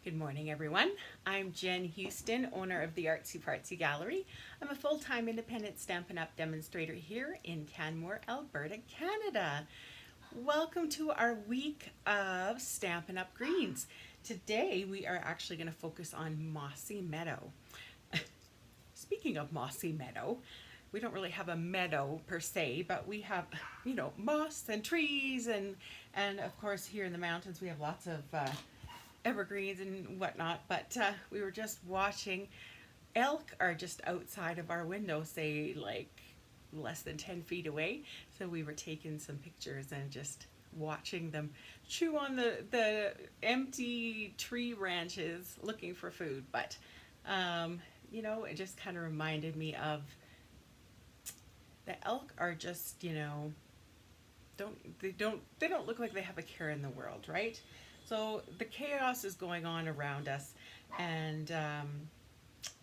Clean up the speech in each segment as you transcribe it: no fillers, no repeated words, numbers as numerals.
Good morning, everyone. I'm Jen Houston, owner of the Artsy Fartsy Gallery. I'm a full-time independent Stampin' Up! Demonstrator here in Canmore, Alberta, Canada. Welcome to our week of Stampin' Up! Greens. Today we are actually going to focus on Mossy Meadow. Speaking of Mossy Meadow, we don't really have a meadow per se, but we have, moss and trees and of course here in the mountains we have lots of evergreens and whatnot, but we were just watching. Elk are just outside of our window, say like less than 10 feet away. So we were taking some pictures and just watching them chew on the empty tree branches looking for food. But, it just kind of reminded me of the elk are just, they don't look like they have a care in the world, right? So the chaos is going on around us, and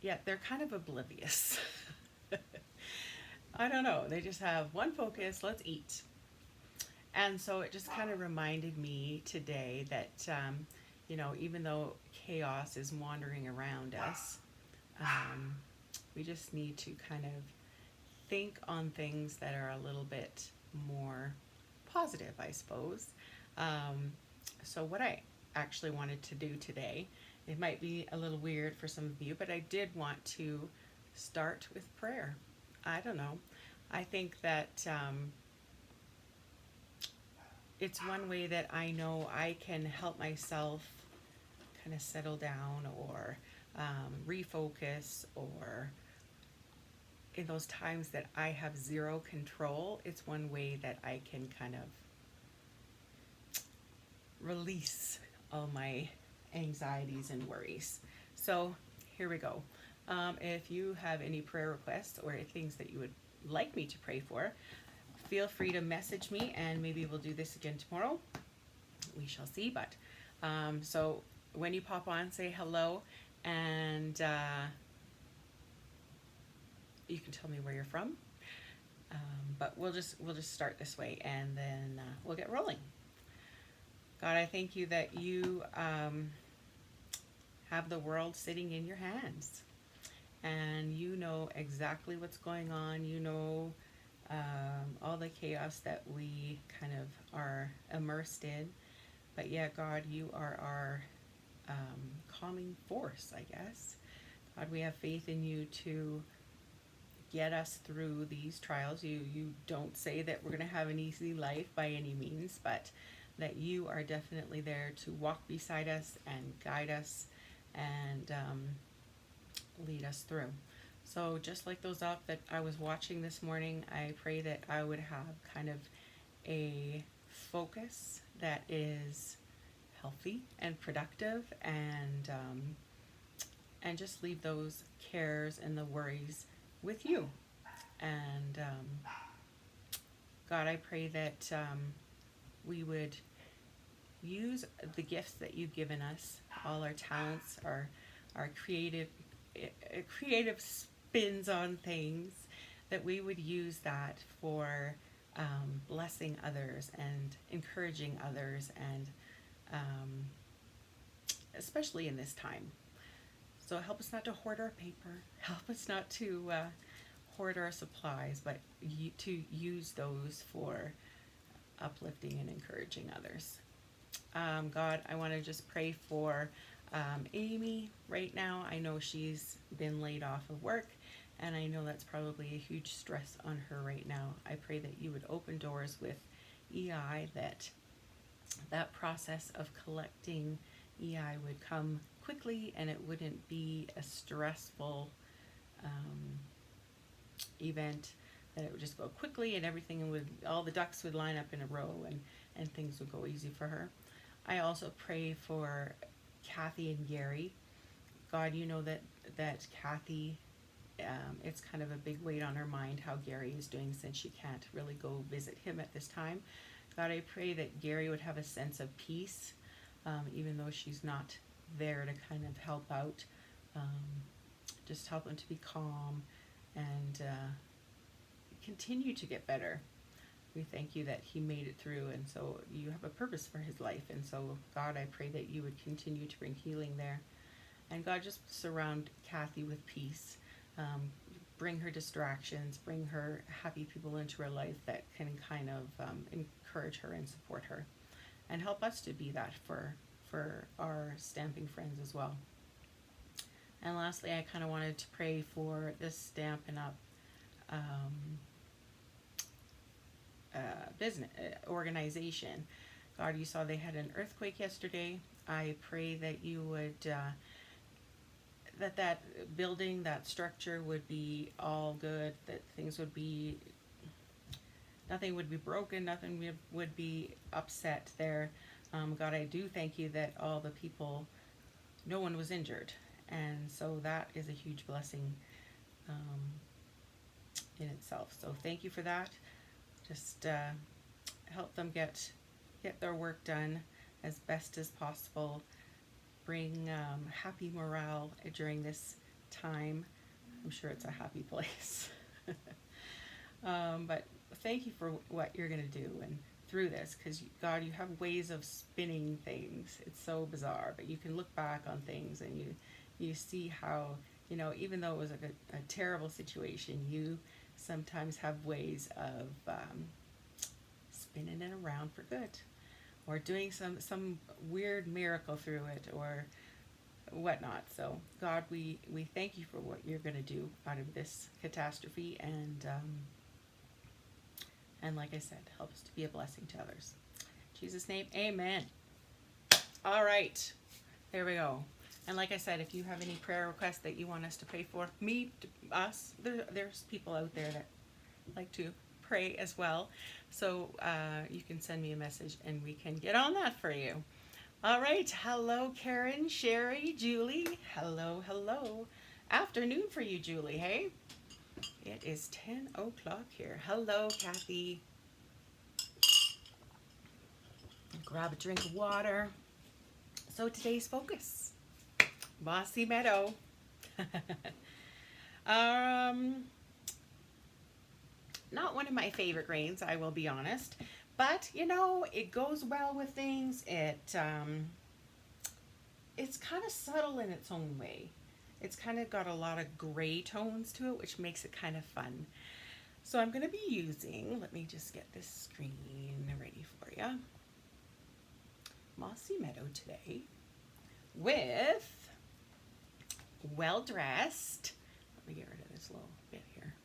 yet they're kind of oblivious. I don't know. They just have one focus: let's eat. And so it just kind of reminded me today that even though chaos is wandering around us, we just need to kind of think on things that are a little bit more positive, I suppose. So what I actually wanted to do today, it might be a little weird for some of you, but I did want to start with prayer. I don't know. I think that it's one way that I know I can help myself kind of settle down or refocus, or in those times that I have zero control, it's one way that I can kind of release all my anxieties and worries. So here we go. If you have any prayer requests or things that you would like me to pray for, feel free to message me, and maybe we'll do this again tomorrow. We shall see. But so when you pop on, say hello, and you can tell me where you're from. But we'll just start this way, and then we'll get rolling. God, I thank you that you have the world sitting in your hands, and you know exactly what's going on. You know all the chaos that we kind of are immersed in, but yet, God, you are our calming force, I guess. God, we have faith in you to get us through these trials. You don't say that we're going to have an easy life by any means, but that you are definitely there to walk beside us and guide us and lead us through. So just like those elk that I was watching this morning, I pray that I would have kind of a focus that is healthy and productive, and just leave those cares and the worries with you. And God, I pray that we would use the gifts that you've given us, all our talents, our creative spins on things, that we would use that for blessing others and encouraging others, and especially in this time. So help us not to hoard our paper. Help us not to hoard our supplies, but to use those for uplifting and encouraging others. God, I want to just pray for Amy right now. I know she's been laid off of work, and I know that's probably a huge stress on her right now. I pray that you would open doors with EI, that process of collecting EI would come quickly, and it wouldn't be a stressful event, that it would just go quickly, and all the ducks would line up in a row, and things would go easy for her. I also pray for Kathy and Gary. God, you know that Kathy, it's kind of a big weight on her mind how Gary is doing, since she can't really go visit him at this time. God, I pray that Gary would have a sense of peace, even though she's not there to kind of help out. Just help him to be calm and continue to get better. we thank you that he made it through, and so you have a purpose for his life. And so, God, I pray that you would continue to bring healing there. And God, just surround Kathy with peace. Bring her distractions, bring her happy people into her life that can kind of encourage her and support her. And help us to be that for our stamping friends as well. And lastly, I kind of wanted to pray for this Stampin' Up business organization. God, you saw they had an earthquake yesterday. I pray that you would that building, that structure would be all good, that things would be, nothing would be broken, nothing would be upset there. God, I do thank you that all the people, no one was injured, and so that is a huge blessing in itself. So thank you for that. Just help them get their work done as best as possible. Bring happy morale during this time. I'm sure it's a happy place. But thank you for what you're going to do and through this, because God, you have ways of spinning things. It's so bizarre, but you can look back on things and you see how, you know, even though it was like a terrible situation, you sometimes have ways of spinning it around for good, or doing some weird miracle through it or whatnot. So God, we thank you for what you're going to do out of this catastrophe, and like I said, help us to be a blessing to others. In Jesus' name, amen. All right, there we go. And like I said, if you have any prayer requests that you want us to pray for, us, there's people out there that like to pray as well. So you can send me a message and we can get on that for you. All right. Hello, Karen, Sherry, Julie. Hello, hello. Afternoon for you, Julie, hey? It is 10 o'clock here. Hello, Kathy. Grab a drink of water. So today's focus, Mossy Meadow. Not one of my favorite grains, I will be honest, but you know, it goes well with things. It's kind of subtle in its own way. It's kind of got a lot of gray tones to it, which makes it kind of fun. So I'm going to be using, let me just get this screen ready for you, Mossy Meadow today with Well Dressed. Let me get rid of this little bit here.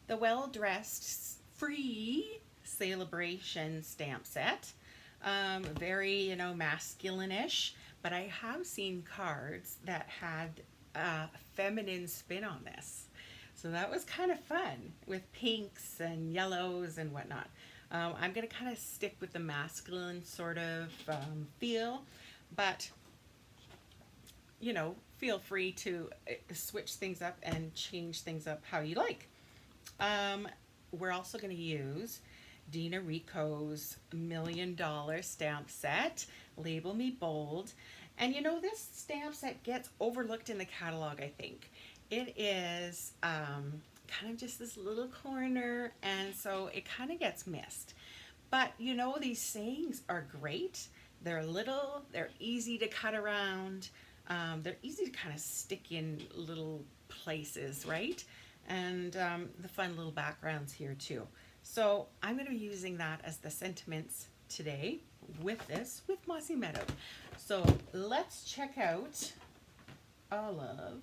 The Well Dressed free Sale-a-Bration stamp set. Very, you know, masculine-ish, but I have seen cards that had a feminine spin on this. So that was kind of fun with pinks and yellows and whatnot. I'm going to kind of stick with the masculine sort of feel, but, you know, feel free to switch things up and change things up how you like. We're also going to use Dina Rico's $1 Million stamp set, Label Me Bold. And you know, this stamp set gets overlooked in the catalog, I think. It is kind of just this little corner, and so it kind of gets missed. But you know, these sayings are great. They're little, they're easy to cut around, they're easy to kind of stick in little places, right? And the fun little backgrounds here too. So I'm going to be using that as the sentiments today with Mossy Meadow. So let's check out all of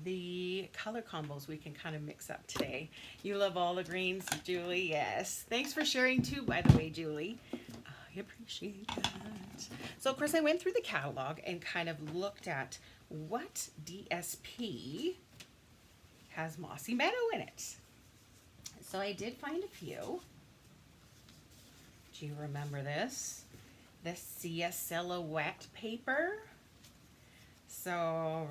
the color combos we can kind of mix up today. You love all the greens, Julie. Yes. Thanks for sharing too, by the way, Julie. I appreciate that. So of course I went through the catalog and kind of looked at what DSP has Mossy Meadow in it. So I did find a few. Do you remember this? The Sia Silhouette paper. So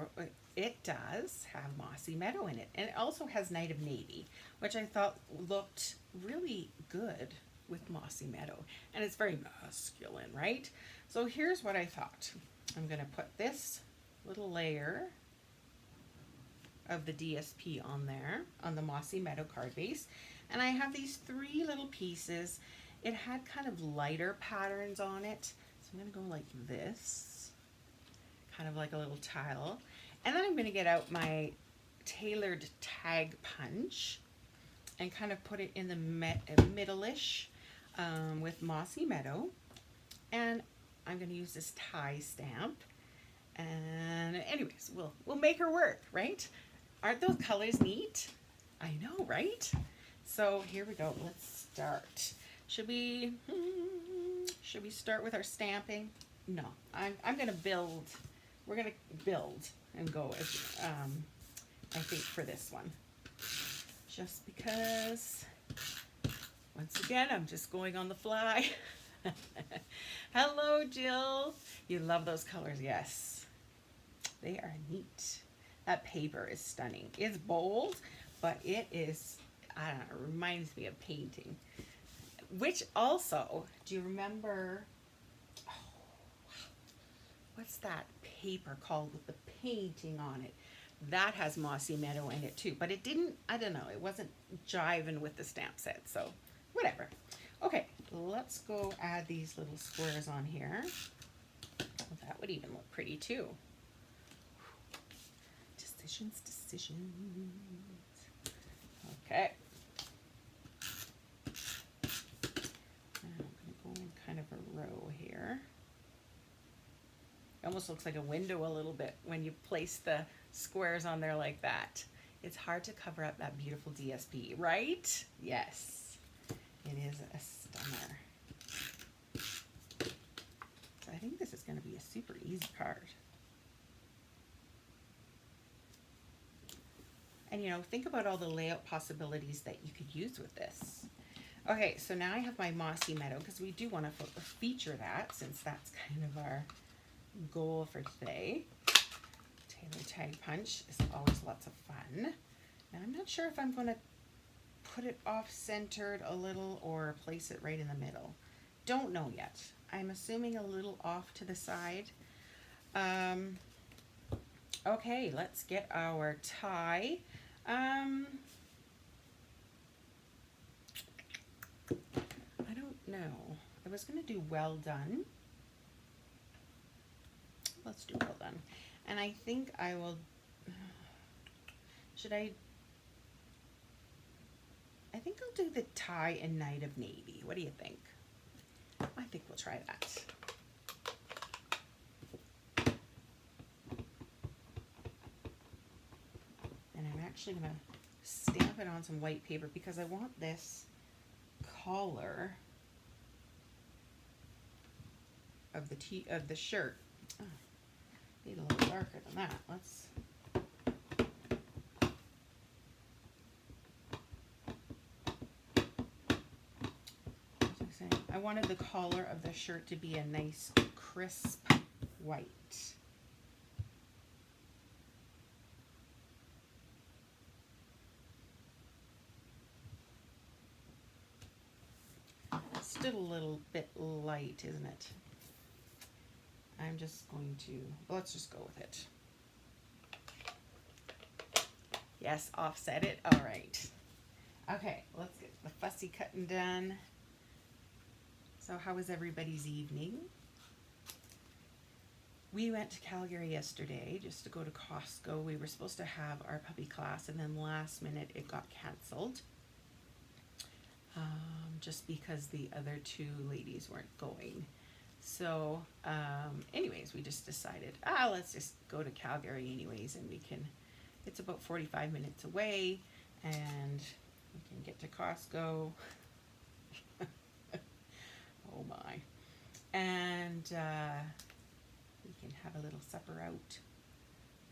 it does have Mossy Meadow in it. And it also has Night of Navy, which I thought looked really good with Mossy Meadow. And it's very masculine, right? So here's what I thought. I'm going to put this little layer of the DSP on there, on the Mossy Meadow card base. And I have these 3 little pieces. It had kind of lighter patterns on it. So I'm going to go like this, kind of like a little tile. And then I'm going to get out my tailored tag punch and kind of put it in the middle-ish with Mossy Meadow. And I'm going to use this tie stamp. And anyways, we'll make her work, right? Aren't those colors neat? I know, right? So here we go. Let's start. Should we start with our stamping? No, I'm going to build. We're going to build and go as I think for this one. Just because, once again, I'm just going on the fly. Hello, Jill. You love those colors, yes. They are neat. That paper is stunning. It's bold, but it is, I don't know, it reminds me of painting. Which also, do you remember, oh, what's that paper called with the painting on it? That has Mossy Meadow in it too, but it didn't, I don't know, it wasn't jiving with the stamp set, so whatever. Okay, let's go add these little squares on here. Well, that would even look pretty too. Decisions. Okay. Now I'm going to go in kind of a row here. It almost looks like a window a little bit when you place the squares on there like that. It's hard to cover up that beautiful DSP, right? Yes, it is a stunner. So I think this is going to be a super easy card. And you know, think about all the layout possibilities that you could use with this. Okay, so now I have my Mossy Meadow because we do want to feature that since that's kind of our goal for today. Tailor tag punch is always lots of fun. And I'm not sure if I'm going to put it off-centered a little or place it right in the middle. Don't know yet. I'm assuming a little off to the side. Okay, let's get our tie. I don't know. I was going to do well done. Let's do well done. And I think I will, I think I'll do the tie in Night of Navy. What do you think? I think we'll try that. And I'm actually going to stamp it on some white paper because I want this collar of the shirt. Oh, need a little darker than that. Let's. I wanted the collar of the shirt to be a nice crisp white. Still a little bit light, isn't it? I'm just going to, let's just go with it. Yes, offset it. All right. Okay, let's get the fussy cutting done. So how was everybody's evening? We went to Calgary yesterday just to go to Costco. We were supposed to have our puppy class and then last minute it got canceled. Just because the other 2 ladies weren't going. So anyways, we just decided, let's just go to Calgary anyways, and we can, it's about 45 minutes away and we can get to Costco. Oh my. And we can have a little supper out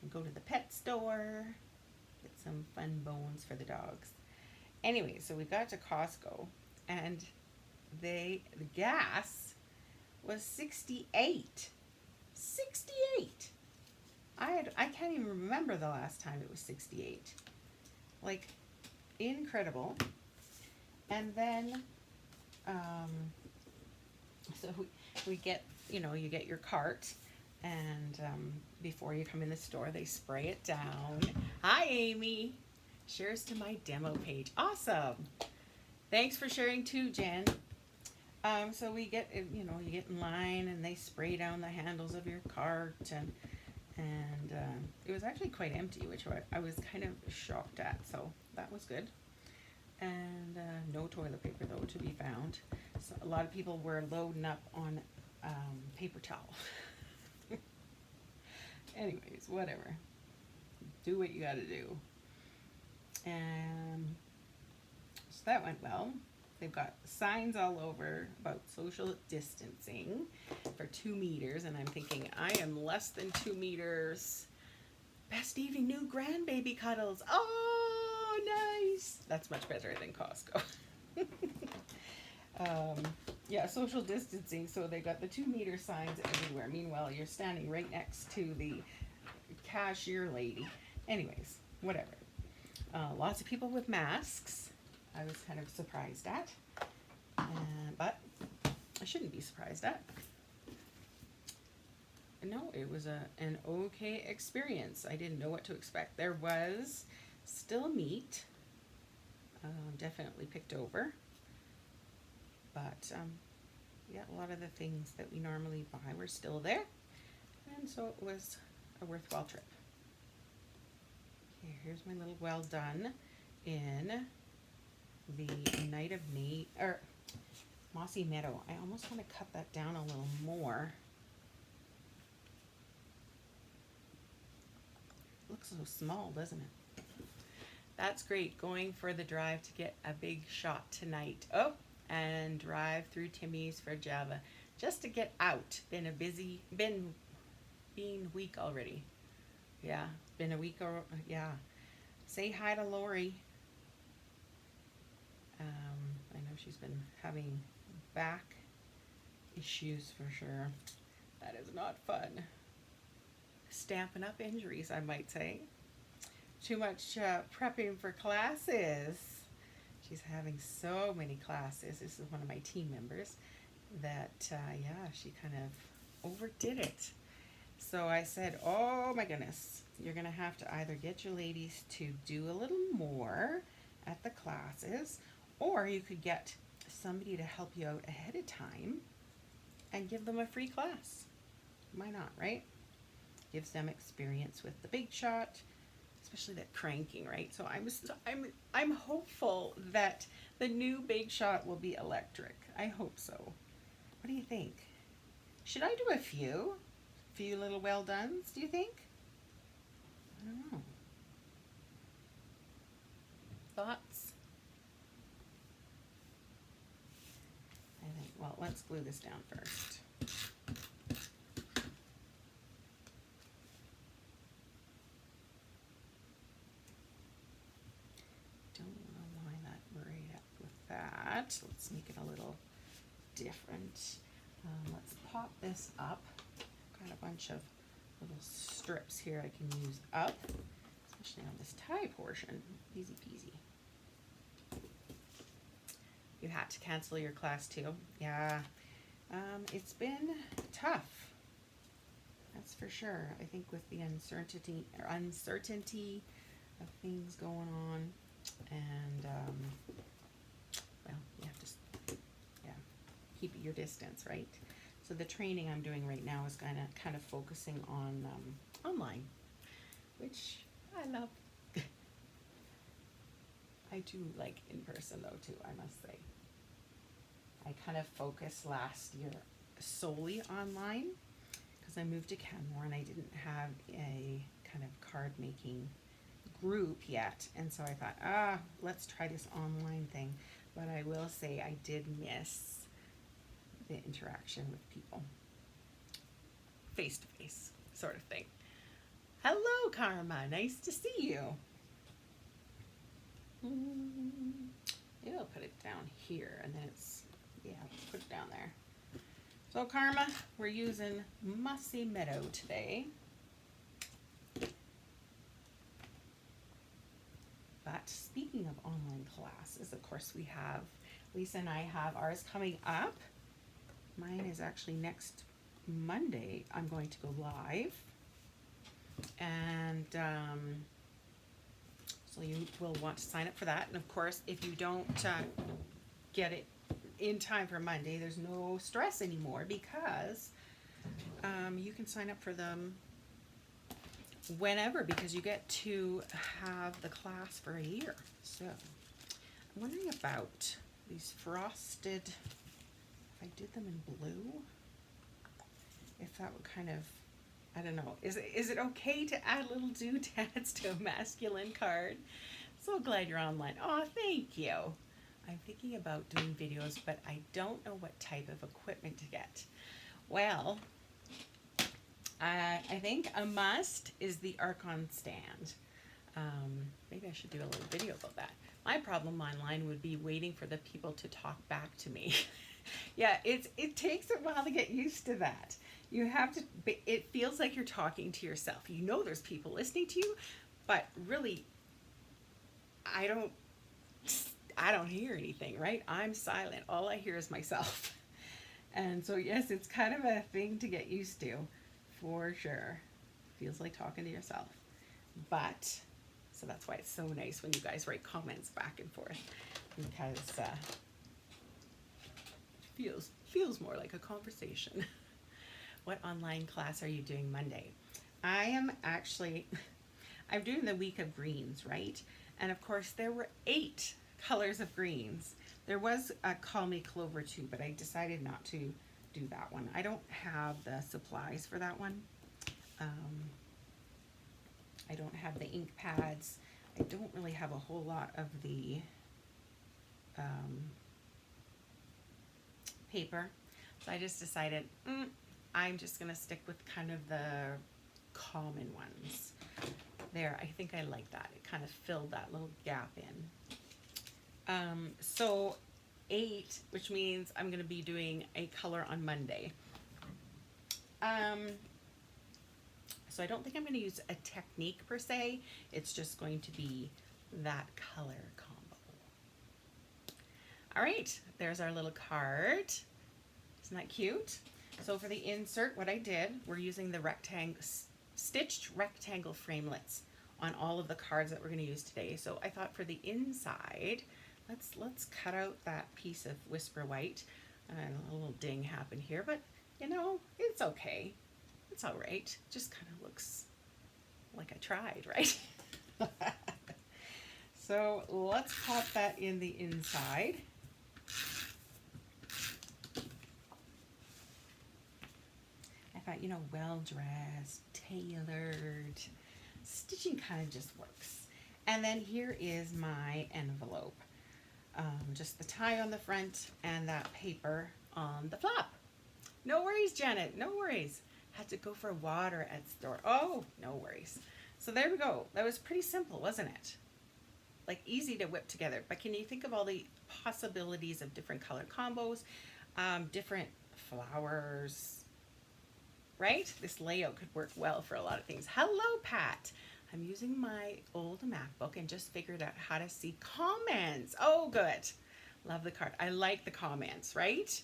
and go to the pet store, get some fun bones for the dogs. Anyway, so we got to Costco and the gas was 68. 68. I can't even remember the last time it was 68. Like, incredible. And then so we get, you know, you get your cart and before you come in the store they spray it down. Hi Amy. Shares to my demo page. Awesome. Thanks for sharing too, Jen. So we get, you know, you get in line and they spray down the handles of your cart, and it was actually quite empty, which I was kind of shocked at. So that was good. And no toilet paper though to be found. So a lot of people were loading up on paper towel. Anyways, whatever. Do what you got to do. And so that went well. They've got signs all over about social distancing for 2 meters, and I'm thinking, I am less than 2 meters. Best evening new grandbaby cuddles. Oh, nice. That's much better than Costco. Yeah, social distancing. So they got the 2 meter signs everywhere. Meanwhile, you're standing right next to the cashier lady. Anyways, whatever. Lots of people with masks. I was kind of surprised at, but I shouldn't be surprised at. No, it was an okay experience. I didn't know what to expect. There was still meat, definitely picked over, but yeah, a lot of the things that we normally buy were still there, and so it was a worthwhile trip. Okay, here's my little well done in the Night of Mossy Meadow. I almost want to cut that down a little more. It looks so small, doesn't it? That's great. Going for the drive to get a big shot tonight. Oh, and drive through Timmy's for Java just to get out. Been week already. Yeah, been a week or yeah. Say hi to Lori. I know she's been having back issues for sure. That is not fun. Stampin' Up injuries, I might say. Too much prepping for classes. She's having so many classes. This is one of my team members that, yeah, she kind of overdid it. So I said, oh my goodness, you're going to have to either get your ladies to do a little more at the classes, or you could get somebody to help you out ahead of time and give them a free class. Why not, right? Gives them experience with the big shot, especially that cranking, right? So I'm hopeful that the new big shot will be electric. I hope so. What do you think? Should I do a few little well dones, do you think? I don't know. Thoughts? I think, well, let's glue this down first. Don't line that right up with that. Let's make it a little different. Let's pop this up. Got a bunch of little strips here I can use up, especially on this tie portion. Easy peasy. You had to cancel your class too. Yeah, it's been tough. That's for sure. I think with the uncertainty of things going on, and well, you have to, yeah, keep your distance, right? So the training I'm doing right now is kind of focusing on online, which I love. I do like in person though too, I must say. I kind of focused last year solely online because I moved to Canmore and I didn't have a kind of card making group yet, and so I thought, let's try this online thing. But I will say I did miss the interaction with people, face to face sort of thing. Hello, Karma, nice to see you. Maybe I'll put it down here, and then put it down there. So Karma, we're using Mossy Meadow today. But speaking of online classes, of course we have, Lisa and I have ours coming up. Mine is actually next Monday. I'm going to go live. And so you will want to sign up for that. And of course, if you don't get it in time for Monday, there's no stress anymore because you can sign up for them whenever, because you get to have the class for a year. So I'm wondering about these frosted, if I did them in blue, if that would kind of, I don't know, is it okay to add little doodads to a masculine card? So glad you're online. Oh, thank you. I'm thinking about doing videos, but I don't know what type of equipment to get. Well, I think a must is the Archon stand. Maybe I should do a little video about that. My problem online would be waiting for the people to talk back to me. Yeah, it takes a while to get used to that. You have to, it feels like you're talking to yourself. You know there's people listening to you, but really, I don't hear anything, right? I'm silent. All I hear is myself. And so yes, it's kind of a thing to get used to, for sure. Feels like talking to yourself. But, so that's why it's so nice when you guys write comments back and forth, because feels more like a conversation. What online class are you doing Monday? I'm doing the week of greens, right? And of course there were 8 colors of greens. There was a Call Me Clover too, but I decided not to do that one. I don't have the supplies for that one. I don't have the ink pads. I don't really have a whole lot of the paper. So I just decided I'm just gonna stick with kind of the common ones. There, I think I like that. It kind of filled that little gap in. So 8, which means I'm going to be doing a color on Monday. So I don't think I'm going to use a technique per se. It's just going to be that color combo. All right, there's our little card. Isn't that cute? So for the insert, what I did, we're using the stitched rectangle framelits on all of the cards that we're going to use today. So I thought for the inside, let's cut out that piece of Whisper White. A little ding happened here, but you know, it's okay. It's all right. Just kind of looks like I tried, right? So let's pop that in the inside. I thought, you know, well-dressed, tailored, stitching kind of just works. And then here is my envelope. Just the tie on the front and that paper on the flap. No worries, Janet, no worries. Had to go for water at the store. Oh, no worries. So there we go. That was pretty simple, wasn't it? Like easy to whip together. But can you think of all the possibilities of different color combos, different flowers, right? This layout could work well for a lot of things. Hello, Pat. I'm using my old MacBook and just figured out how to see comments. Oh, good. Love the card. I like the comments, right?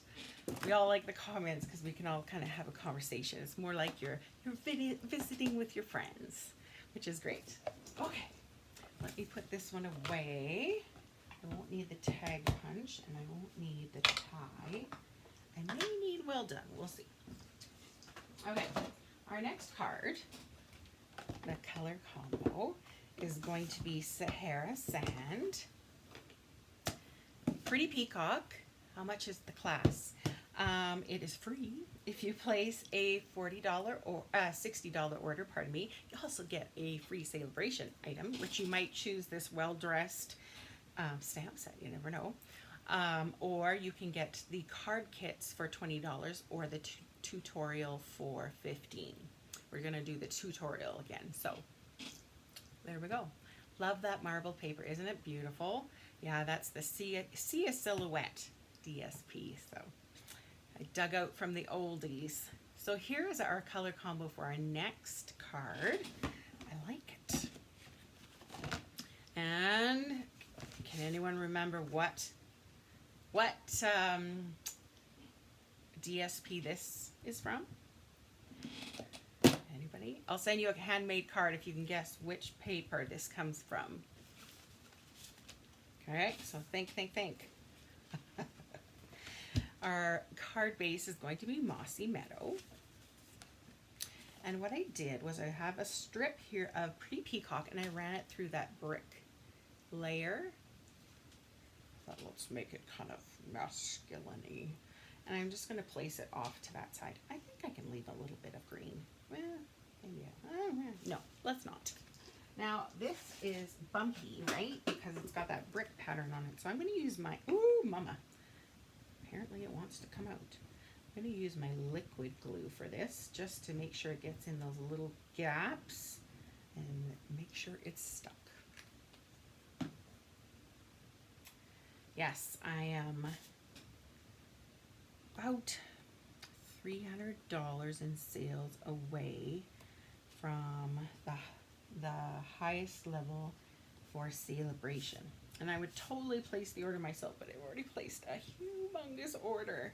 We all like the comments because we can all kind of have a conversation. It's more like you're visiting with your friends, which is great. Okay, let me put this one away. I won't need the tag punch and I won't need the tie. I may need well done. We'll see. Okay, our next card, the color combo, is going to be Sahara Sand. Pretty Peacock. How much is the class? It is free if you place a $40 or $60 order, pardon me. You also get a free Sale-a-Bration item, which you might choose this well-dressed stamp set, you never know. Or you can get the card kits for $20 or the tutorial for $15. We're gonna do the tutorial again, so there we go. Love that marble paper, isn't it beautiful? Yeah, that's the Sia Silhouette DSP, so I dug out from the oldies. So here is our color combo for our next card. I like it. And can anyone remember what DSP this is from? Anybody? I'll send you a handmade card if you can guess which paper this comes from. All right, so think. Our card base is going to be Mossy Meadow. And what I did was I have a strip here of Pretty Peacock and I ran it through that brick layer. But let's make it kind of masculine-y. And I'm just going to place it off to that side. I think I can leave a little bit of green. Well, maybe. No, let's not. Now, this is bumpy, right? Because it's got that brick pattern on it. So I'm going to use my, ooh, mama. Apparently it wants to come out. I'm going to use my liquid glue for this, just to make sure it gets in those little gaps and make sure it's stuck. Yes, I am about $300 in sales away from the highest level for Sale-a-Bration. And I would totally place the order myself, but I've already placed a humongous order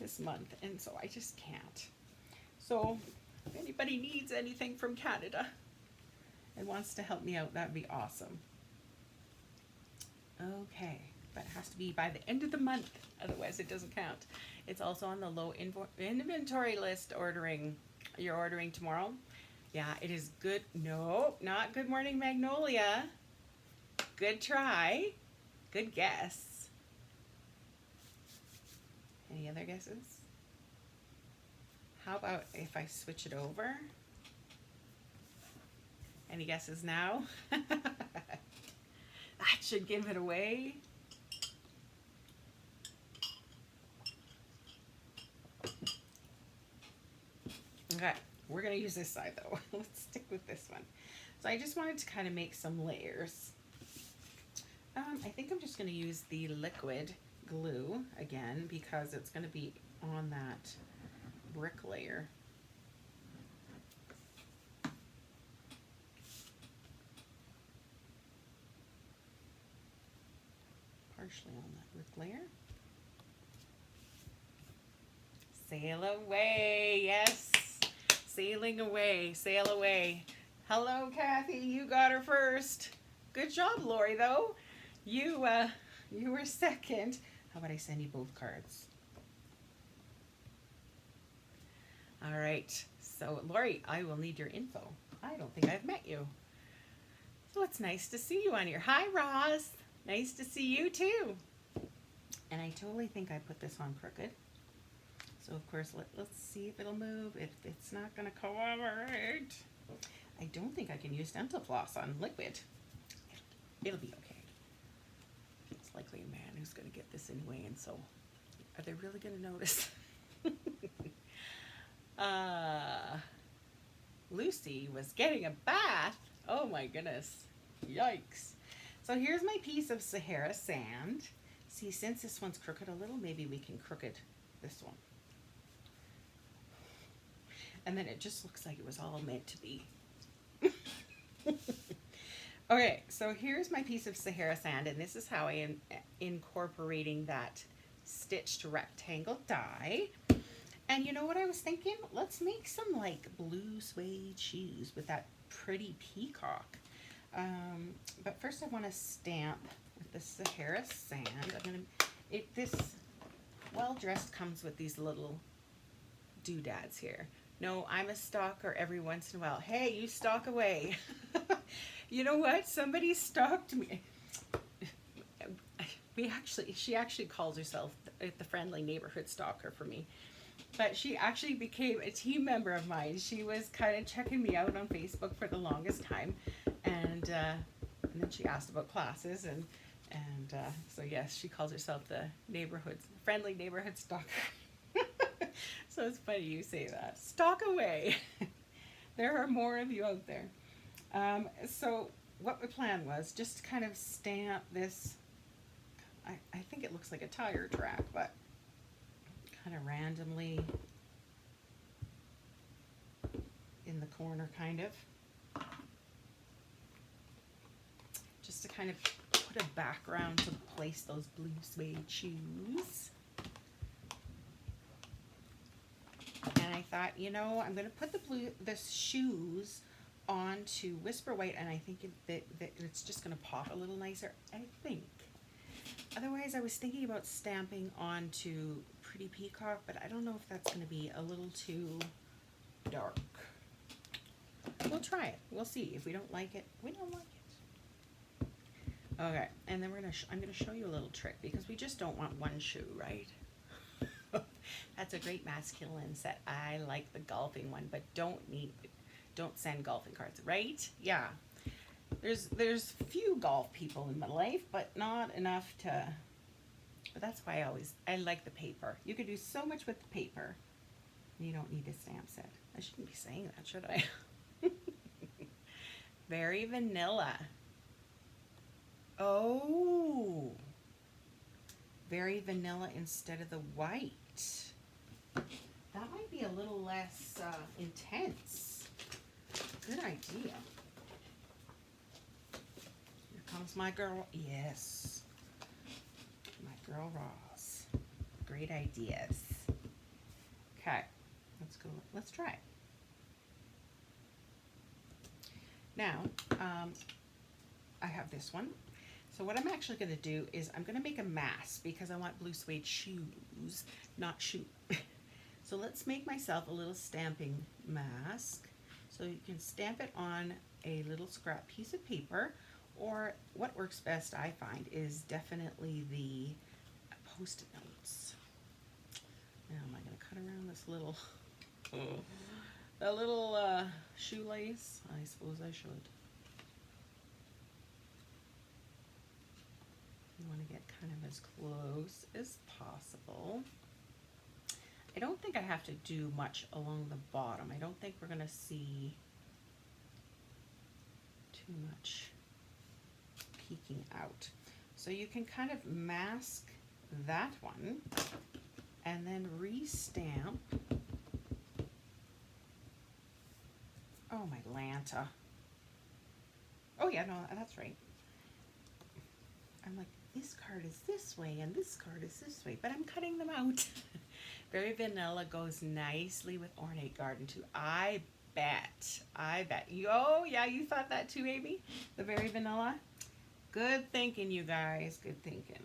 this month, and so I just can't. So if anybody needs anything from Canada and wants to help me out, that'd be awesome. Okay, but it has to be by the end of the month, otherwise it doesn't count. It's also on the low inventory list ordering. You're ordering tomorrow? Yeah, it is good. No, not Good Morning Magnolia. Good try. Good guess. Any other guesses? How about if I switch it over? Any guesses now? That should give it away. Okay, we're gonna use this side though. Let's stick with this one. So I just wanted to kind of make some layers. I think I'm just gonna use the liquid glue again because it's gonna be on that brick layer. Partially on that brick layer. Sail away, yes. Sailing away, sail away. Hello, Kathy, you got her first. Good job, Lori, though. You were second. How about I send you both cards? All right, so Lori, I will need your info. I don't think I've met you. So it's nice to see you on here. Hi, Roz. Nice to see you too. And I totally think I put this on crooked. So of course, let's see if it'll move. If it's not gonna cooperate, I don't think I can use dental floss on liquid. It'll be okay. It's likely a man who's gonna get this anyway, and so are they really gonna notice? Lucy was getting a bath. Oh my goodness, yikes. So here's my piece of Sahara sand. See, since this one's crooked a little, maybe we can crooked this one. And then it just looks like it was all meant to be. Okay, so here's my piece of Sahara sand, and this is how I am incorporating that stitched rectangle die. And you know what I was thinking? Let's make some like blue suede shoes with that pretty peacock. But first I want to stamp with the Sahara sand. This Well Dressed comes with these little doodads here. No, I'm a stalker every once in a while. Hey, you stalk away. You know what? Somebody stalked me. She actually calls herself the friendly neighborhood stalker for me. But she actually became a team member of mine. She was kind of checking me out on Facebook for the longest time. And then she asked about classes. And so yes, she calls herself the friendly neighborhood stalker. So it's funny you say that. Stalk away. There are more of you out there. So what my plan was, just to kind of stamp this. I think it looks like a tire track, but kind of randomly in the corner, kind of. Just to kind of put a background to place those blue suede shoes. And I thought, you know, I'm going to put the shoes onto Whisper White, and I think that it's just going to pop a little nicer, I think. Otherwise, I was thinking about stamping onto Pretty Peacock, but I don't know if that's going to be a little too dark. We'll try it. We'll see. If we don't like it, we don't like it. Okay, and then I'm gonna show you a little trick because we just don't want one shoe, right? That's a great masculine set. I like the golfing one, but don't send golfing cards, right? Yeah. There's few golf people in my life, but not enough to. But that's why I like the paper. You could do so much with the paper. You don't need a stamp set. I shouldn't be saying that, should I? Very vanilla. Oh, very vanilla instead of the white. That might be a little less intense. Good idea. Here comes my girl. Yes. My girl Ross. Great ideas. Okay, let's go. Let's try it. Now, I have this one. So what I'm actually going to do is I'm going to make a mask because I want blue suede shoes, not shoe. So let's make myself a little stamping mask. So you can stamp it on a little scrap piece of paper, or what works best I find is definitely the Post-it notes. Now am I going to cut around this little, shoelace? I suppose I should. You want to get kind of as close as possible. I don't think I have to do much along the bottom. I don't think we're going to see too much peeking out. So you can kind of mask that one and then re-stamp. Oh, my Lanta. Oh yeah, no, that's right. I'm like, this card is this way and this card is this way, but I'm cutting them out. Very vanilla goes nicely with Ornate Garden too. I bet. Oh yeah, you thought that too, Amy? The very vanilla? Good thinking, you guys. Good thinking.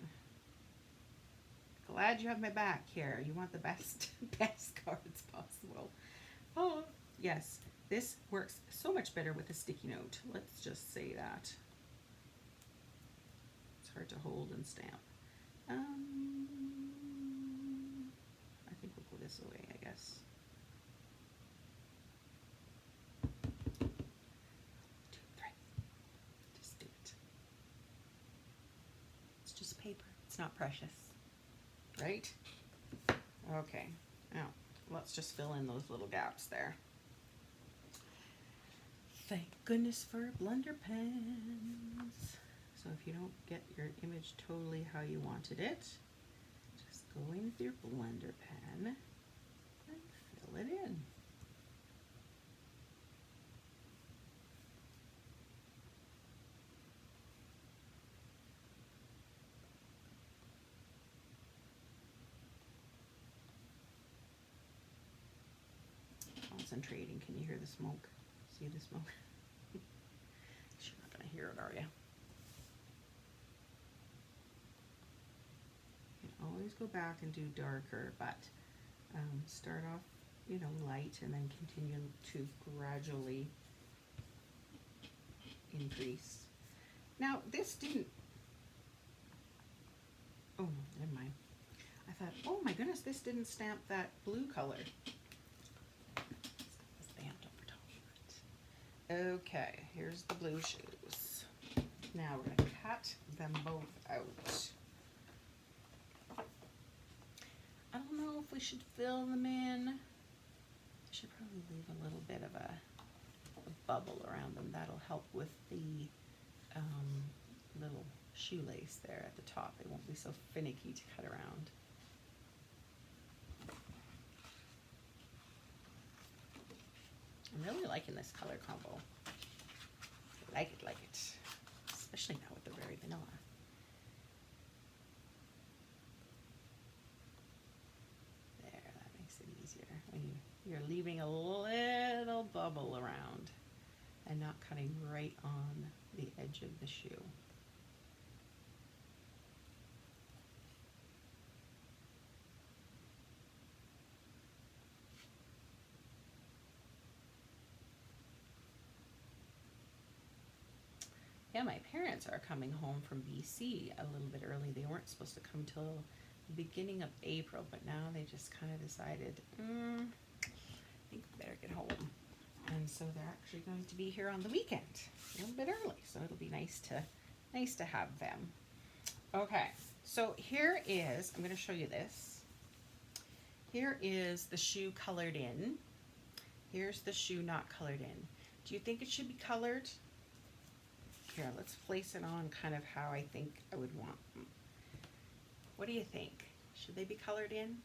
Glad you have my back here. You want the best cards possible. Oh, yes. This works so much better with a sticky note. Let's just say that. It's hard to hold and stamp. I think we'll go this way, I guess. 1, 2, 3. Just do it. It's just paper. It's not precious. Right? Okay. Now, let's just fill in those little gaps there. Thank goodness for blender pens. So if you don't get your image totally how you wanted it, just go in with your blender pen and fill it in. Concentrating. Can you hear the smoke? See the smoke? You're not going to hear it, are you? You can always go back and do darker, but start off, light, and then continue to gradually increase. Now, this didn't. Oh, no, never mind. I thought, oh my goodness, this didn't stamp that blue color. Okay, here's the blue shoes. Now we're going to cut them both out. I don't know if we should fill them in. I should probably leave a little bit of a bubble around them. That'll help with the little shoelace there at the top. It won't be so finicky to cut around. I'm really liking this color combo. Like it. Especially now with the very vanilla. There, that makes it easier. When you're leaving a little bubble around and not cutting right on the edge of the shoe. Yeah, my parents are coming home from BC a little bit early. They weren't supposed to come till the beginning of April, but now they just kind of decided, I think we better get home. And so they're actually going to be here on the weekend, a little bit early. So it'll be nice to have them. Okay, so here is, I'm going to show you this. Here is the shoe colored in. Here's the shoe not colored in. Do you think it should be colored? Here, let's place it on kind of how I think I would want them. What do you think? Should they be colored in?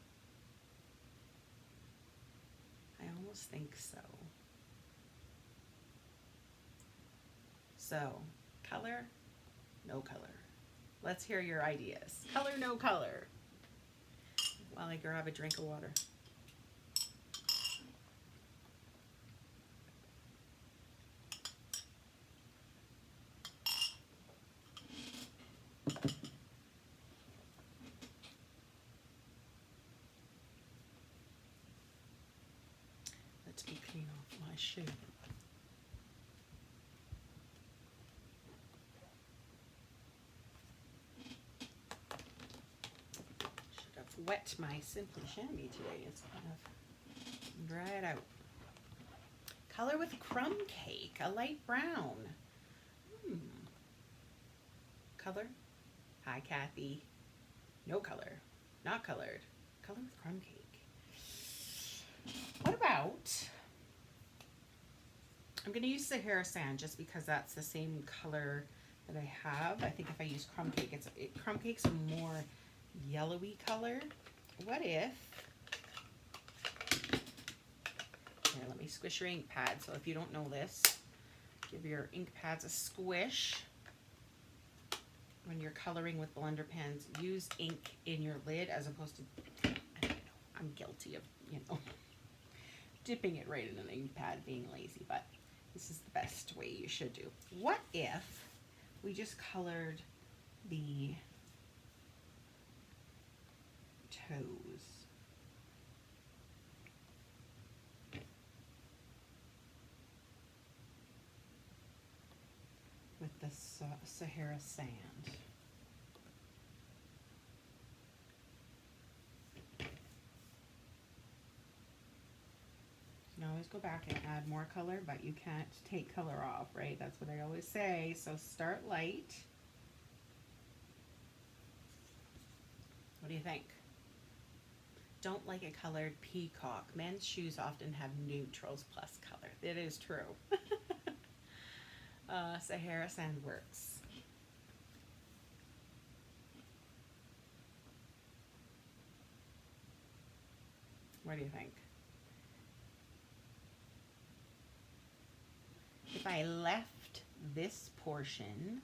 I almost think so. So, color, no color. Let's hear your ideas. Color, no color. While I grab a drink of water. Let me clean off my shoe. Should have wet my Simply Chamois today. It's kind of dried out. Color with crumb cake, a light brown. Color? Hi, Kathy. No color. Not colored. Color with crumb cake. What about, I'm going to use Sahara Sand just because that's the same color that I have. I think if I use crumb cake, crumb cake's a more yellowy color. What if, here, let me squish your ink pad. So if you don't know this, give your ink pads a squish. When you're coloring with blender pens, use ink in your lid as opposed to, I don't know, I'm guilty of, dipping it right in an ink pad, being lazy, but this is the best way you should do. What if we just colored the toes? With the Sahara Sand. You can always go back and add more color, but you can't take color off, right? That's what I always say. So start light. What do you think? Don't like a colored peacock. Men's shoes often have neutrals plus color. It is true. Sahara Sand works. What do you think? If I left this portion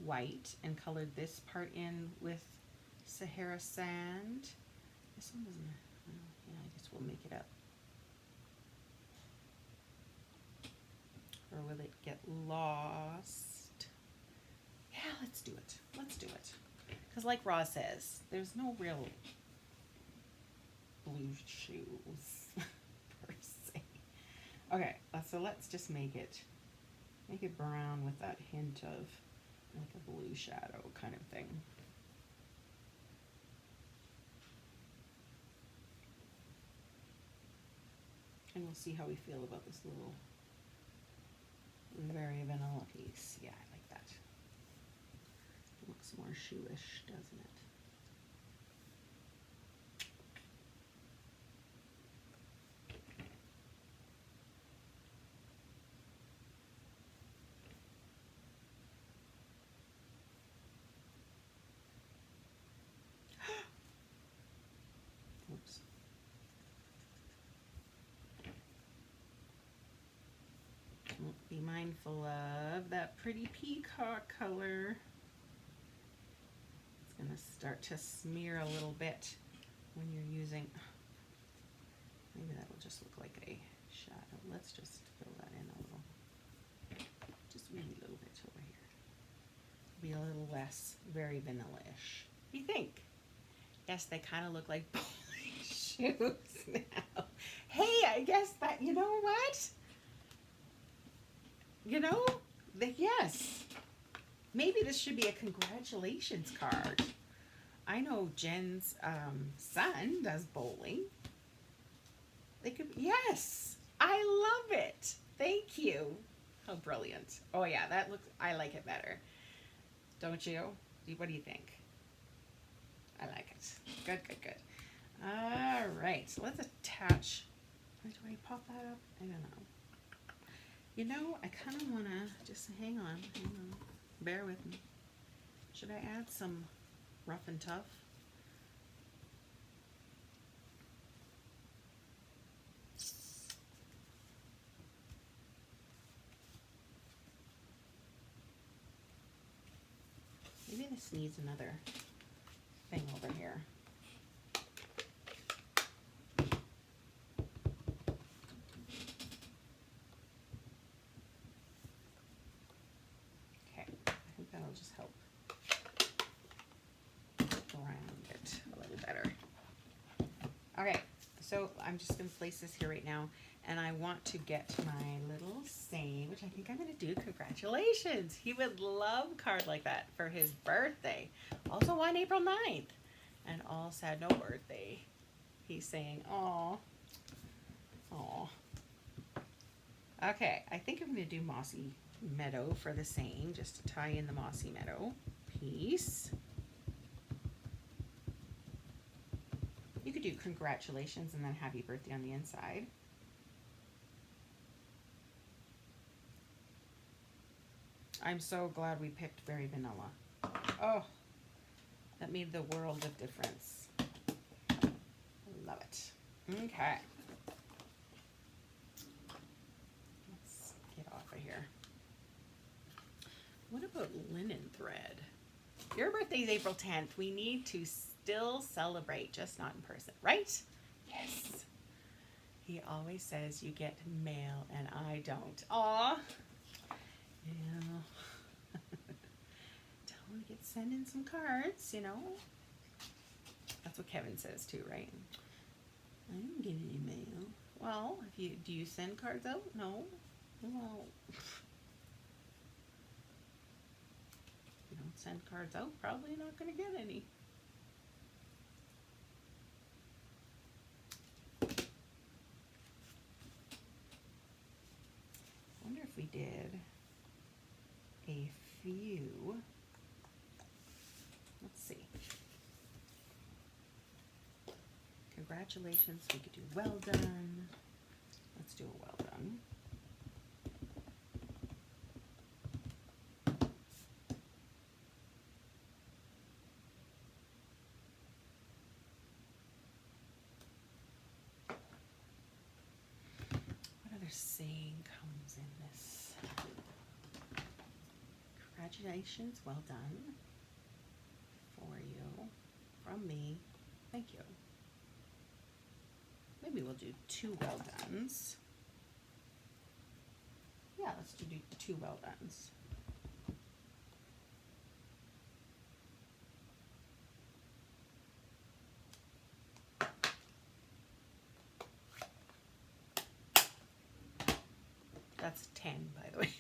white and colored this part in with Sahara Sand, this one doesn't, yeah, I guess we'll make it up. Or will it get lost? Yeah, let's do it. Let's do it. Because like Roz says, there's no real blue shoes per se. Okay, so let's just make it brown with that hint of like a blue shadow kind of thing. And we'll see how we feel about this little very vanilla piece. Yeah, I like that. It looks more shoeish, doesn't it? Oops. Be mindful of that pretty peacock color. It's going to start to smear a little bit when you're using, maybe that will just look like a shadow. Let's just fill that in a little, just really little bit over here. Be a little less very vanilla-ish. What do you think? Yes, they kind of look like bowling shoes now. Hey, I guess that, you know what? Yes, Maybe this should be a congratulations card. I know Jen's son does bowling. They could, yes, I love it. Thank you. How brilliant. Oh yeah, that looks, I like it better. Don't you? What do you think? I like it. Good, good, good. All right, so let's attach. Do I pop that up? I don't know. You know, I kind of want to just hang on. Bear with me. Should I add some rough and tough? Maybe this needs another thing over here. Okay, I think that'll just help ground it a little better. Okay, so I'm just going to place this here right now, and I want to get my little saying, which I think I'm going to do. Congratulations! He would love a card like that for his birthday. Also on April 9th. And all sad no birthday. He's saying, aw. Aw. Okay, I think I'm going to do Mossy Meadow for the saying, just to tie in the Mossy Meadow piece. You could do congratulations and then happy birthday on the inside. I'm so glad we picked Very Vanilla. Oh, that made the world of difference. Love it. Okay. Let's get off of here. What about linen thread? Your birthday's April 10th. We need to still celebrate, just not in person, right? Yes. He always says you get mail and I don't. Aw. Yeah. Tell him to send in some cards, you know. That's what Kevin says too, right? I didn't get any mail. Well, if you do you send cards out? No. Well, if you don't send cards out, probably not going to get any. I wonder if we did a few. Let's see. Congratulations, we could do well done. Let's do a well done. What other saying comes in this? Congratulations, well done. For you, from me, thank you. Maybe we'll do two well dones. Yeah, let's do two well dones. That's 10, by the way.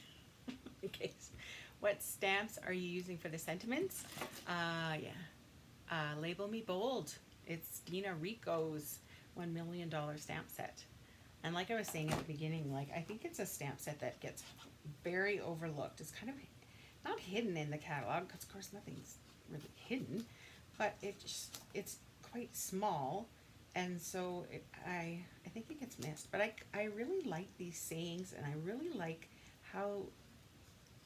In case. What stamps are you using for the sentiments? Label Me Bold. It's Dina Rico's $1 million stamp set. And like I was saying at the beginning, like I think it's a stamp set that gets very overlooked. It's kind of not hidden in the catalog because of course nothing's really hidden, but it's quite small, and so I think it gets missed. But I really like these sayings, and I really like how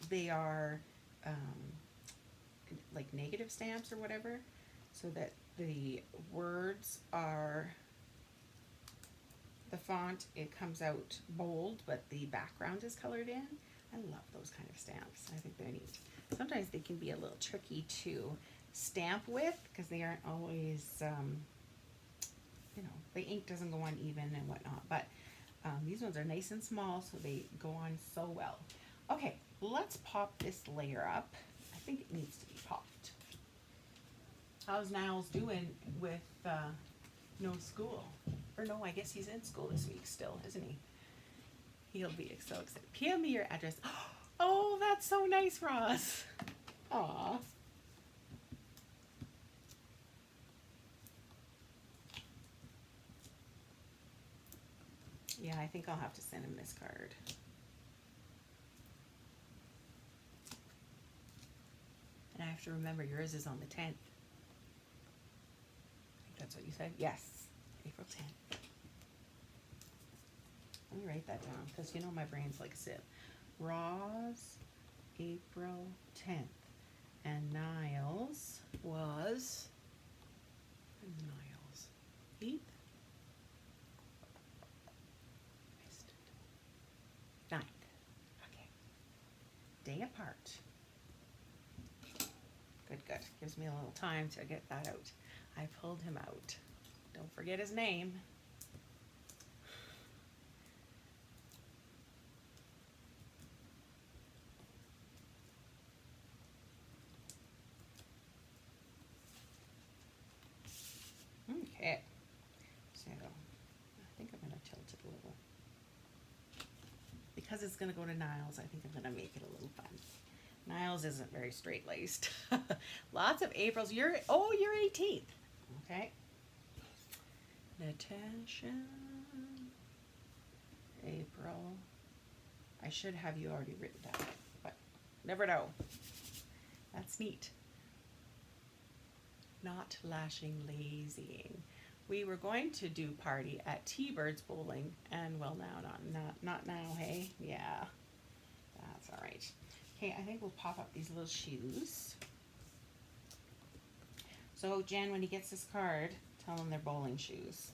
they are like negative stamps or whatever, so that the words are, the font, it comes out bold, but the background is colored in. I love those kind of stamps. I think they're neat. Sometimes they can be a little tricky to stamp with because they aren't always, you know, the ink doesn't go on even and whatnot. But these ones are nice and small, so they go on so well. Okay, let's pop this layer up. I think it needs to be popped. How's Niles doing with no school? Or no, I guess he's in school this week still, isn't he? He'll be so excited. PM me your address. Oh, that's so nice, Ross. Aw. Yeah, I think I'll have to send him this card. And I have to remember yours is on the 10th. I think that's what you said. Yes, April 10th. Let me write that down because you know my brain's like a sieve. Roz, April 10th. And Niles was, where's Niles? 8th? Missed it. 9th. Okay. Day apart. Good, good. Gives me a little time to get that out. I pulled him out. Don't forget his name. Okay. So, I think I'm going to tilt it a little. Because it's going to go to Niles, I think I'm going to make it a little fun. Niles isn't very straight-laced. Lots of Aprils. You're 18th. Okay. Natasha. April. I should have you already written down, but never know. That's neat. Not lashing, lazying. We were going to do party at T-Birds Bowling, and well, now not now. Hey, yeah, that's all right. Okay, I think we'll pop up these little shoes. So Jen, when he gets this card, tell him they're bowling shoes.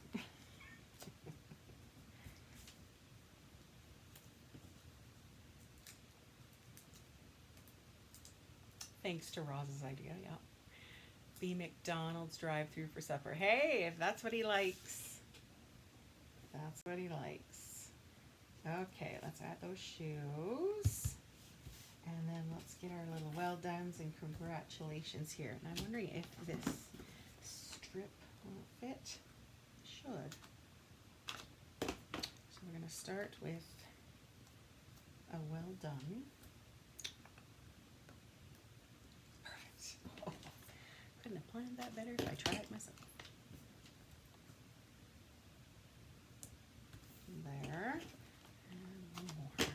Thanks to Roz's idea, yeah. Be McDonald's drive-through for supper. Hey, if that's what he likes. That's what he likes. Okay, let's add those shoes. And then let's get our little well dones and congratulations here. And I'm wondering if this strip will fit. It should. So we're going to start with a well done. Perfect. Oh, couldn't have planned that better if I tried it myself. There. And one more.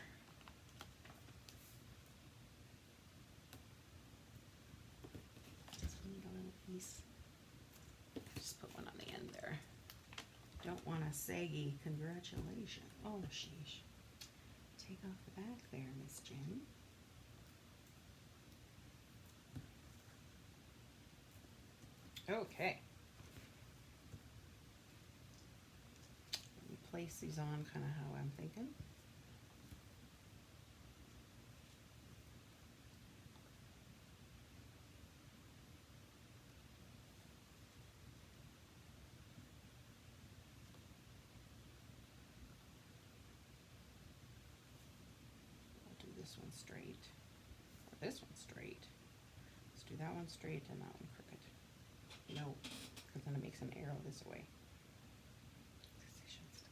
Just need a little piece. Just put one on the end there. Don't want a saggy congratulations. Oh, sheesh. Take off the back there, Miss Jen. Okay. Let me place these on kind of how I'm thinking. I'll do this one straight, or this one straight. Let's do that one straight and that one crooked. No, because then it makes an arrow this way. Decisions.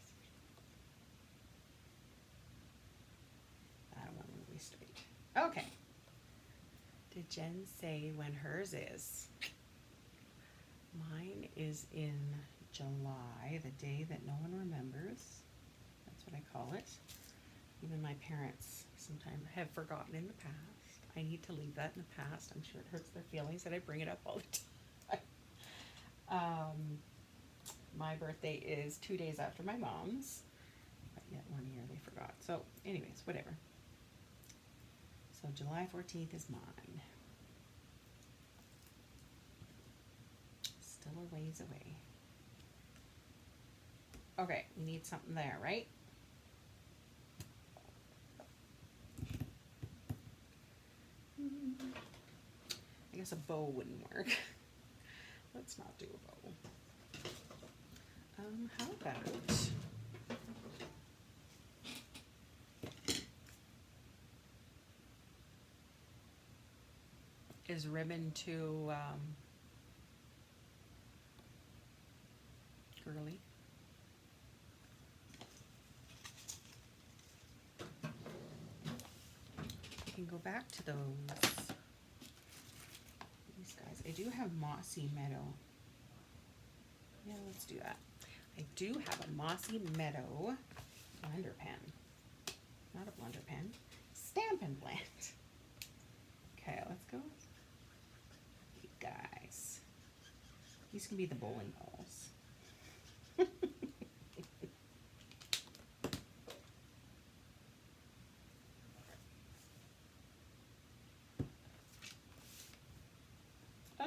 That one will be straight. Okay. Did Jen say when hers is? Mine is in July, the day that no one remembers. That's what I call it. Even my parents sometimes have forgotten in the past. I need to leave that in the past. I'm sure it hurts their feelings that I bring it up all the time. My birthday is 2 days after my mom's, but yet 1 year they forgot. So anyways, whatever. So July 14th is mine. Still a ways away. Okay, we need something there, right? I guess a bow wouldn't work. Let's not do a bow. How about is ribbon too girly? We can go back to those I do have Mossy Meadow. Yeah, let's do that. I do have a Mossy Meadow blender pen. Not a blender pen. Stampin' Blend. Okay, let's go. You guys. These can be the bowling balls. Oh.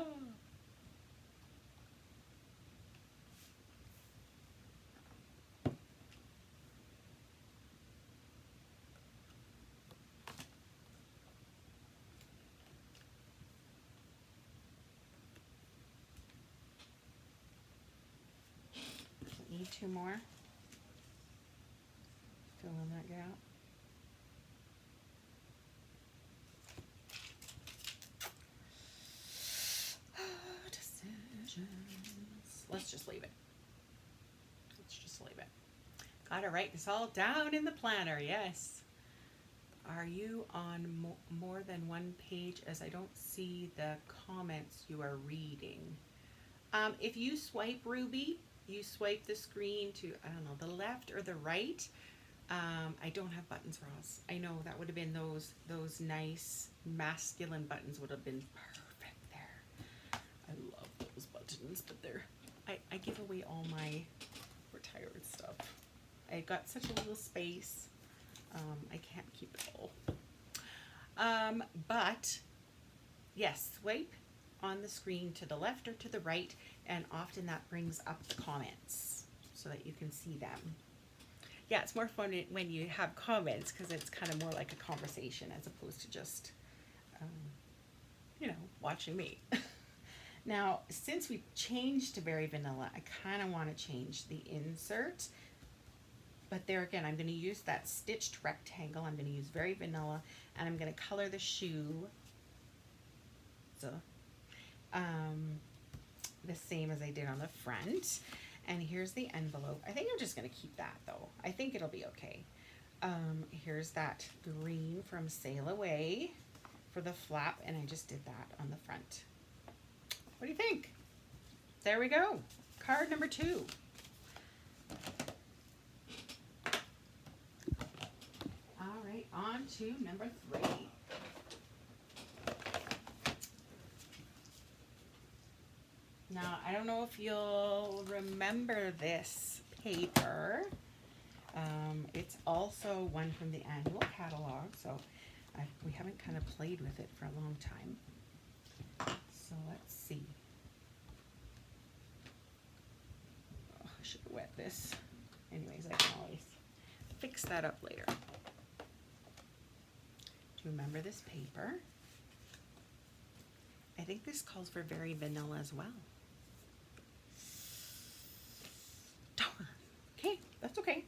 Need two more. Fill in that gap. Decisions. Let's just leave it. Let's just leave it. Gotta write this all down in the planner, yes. Are you on more than one page, as I don't see the comments you are reading? If you swipe, Ruby, you swipe the screen to, I don't know, the left or the right. I don't have buttons, Ross. I know that would have been those nice masculine buttons would have been perfect there. I love those buttons, but I give away all my retired stuff. I got such a little space. I can't keep it all. But yes, swipe on the screen to the left or to the right, and often that brings up the comments so that you can see them. Yeah, it's more fun when you have comments because it's kind of more like a conversation as opposed to just, you know, watching me. Now, since we changed to very vanilla, I kind of want to change the insert. But there again, I'm going to use that stitched rectangle. I'm going to use very vanilla, and I'm going to color the shoe so the same as I did on the front. And here's the envelope. I think I'm just going to keep that though. I think it'll be okay. Here's that green from Sail-a-Way for the flap, and I just did that on the front. What do you think? There we go. Card number 2. All right, on to number 3. Now, I don't know if you'll remember this paper. It's also one from the annual catalog, so we haven't kind of played with it for a long time. So let's see. Oh, I should have wet this. Anyways, I can always fix that up later. Do you remember this paper? I think this calls for very vanilla as well. Darn. Okay, that's okay.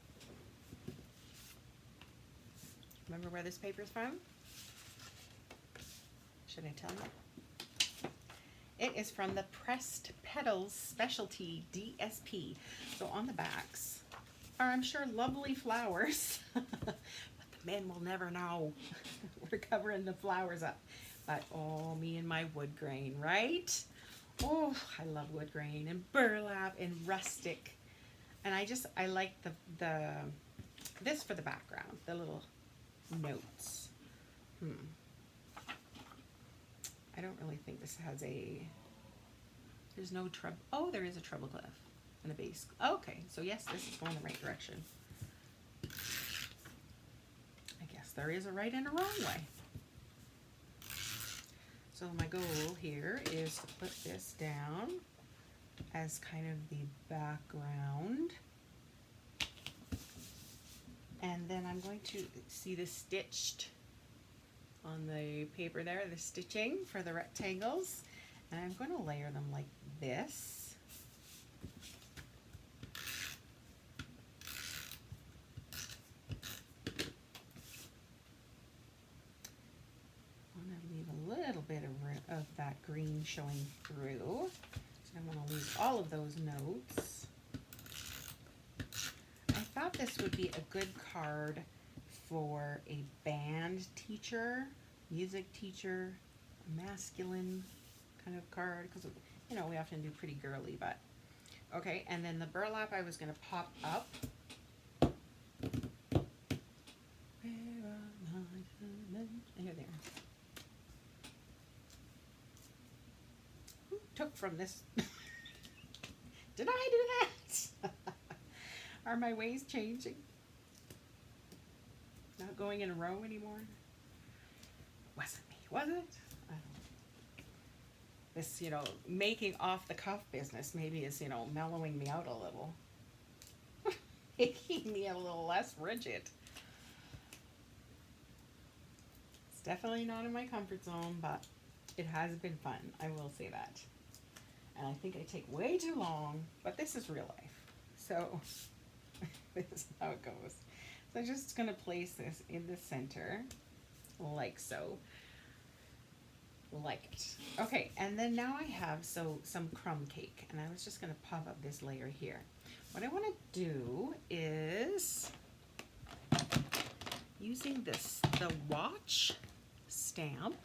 Remember where this paper is from? Should I tell you? It is from the Pressed Petals Specialty DSP. So on the backs are, I'm sure, lovely flowers, but the men will never know. We're covering the flowers up. But oh, me and my wood grain, right? Oh, I love wood grain and burlap and rustic. And I like this for the background, the little notes. I don't really think this has there's no treble. Oh, there is a treble clef and a bass. Okay, so yes, this is going the right direction. I guess there is a right and a wrong way. So my goal here is to put this down as kind of the background. And then I'm going to see the stitched on the paper there, the stitching for the rectangles. And I'm going to layer them like this. Little bit of that green showing through. So I want to leave all of those notes. I thought this would be a good card for a band teacher, music teacher, masculine kind of card because, you know, we often do pretty girly, but okay. And then the burlap I was going to pop up. Here they are. Who took from this? Did I do that? Are my ways changing? Not going in a row anymore? Wasn't me, was it? I don't know. This, you know, making off the cuff business maybe is, you know, mellowing me out a little. Making me a little less rigid. It's definitely not in my comfort zone, but it has been fun. I will say that. And I think I take way too long, but this is real life. So this is how it goes. So I'm just going to place this in the center, like so. Like it. Okay, and then now I have some crumb cake, and I was just going to pop up this layer here. What I want to do is, using the watch stamp,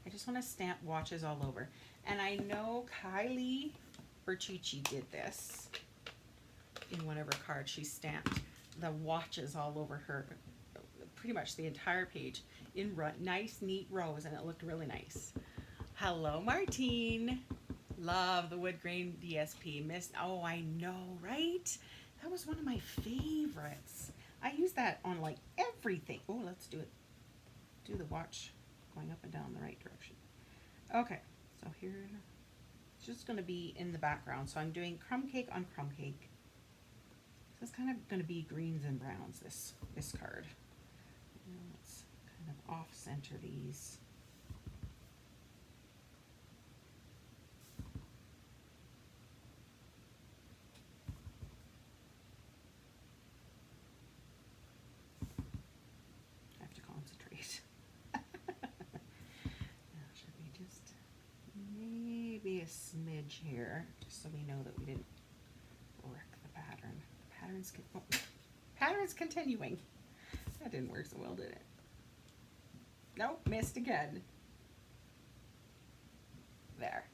I just want to stamp watches all over. And I know Kylie Bertucci did this in one of her cards. She stamped the watches all over her, pretty much the entire page in nice, neat rows, and it looked really nice. Hello, Martine. Love the wood grain DSP. Oh, I know, right? That was one of my favorites. I use that on like everything. Oh, let's do it. Do the watch going up and down the right direction. Okay, so here, it's just going to be in the background. So I'm doing crumb cake on crumb cake. So it's kind of going to be greens and browns, this card. And let's kind of off-center these. I have to concentrate. Now, should we just maybe a smidge here, just so we know that we didn't wreck the pattern. Pattern's continuing. That didn't work so well, did it? Nope, missed again. There.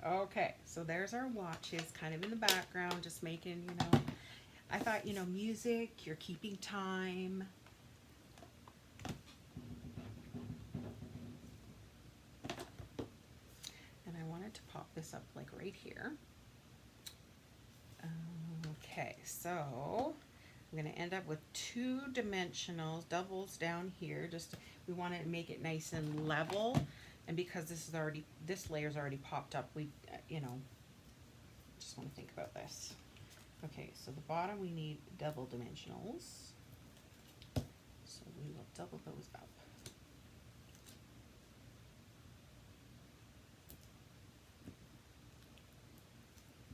Okay, so there's our watches kind of in the background, just making, you know, I thought, you know, music, you're keeping time. And I wanted to pop this up like right here. Okay, so I'm going to end up with 2 dimensionals, doubles down here. Just, we want to make it nice and level. And because this layer's already popped up, we, you know, just want to think about this. Okay, so the bottom we need double dimensionals. So we will double those up.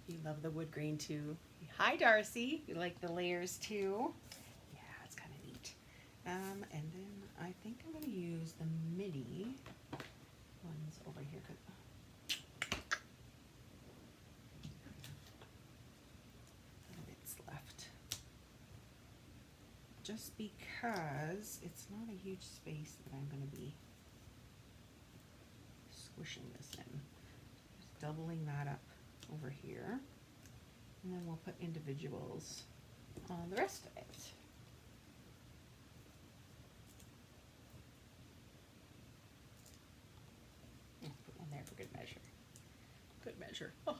You love the wood grain too. Hi, Darcy. You like the layers too? Yeah, it's kind of neat. And then I think I'm going to use the mini ones over here. Bits left. Just because it's not a huge space that I'm going to be squishing this in. Just doubling that up over here, and then we'll put individuals on the rest of it. Put one there for good measure. Good measure. Oh,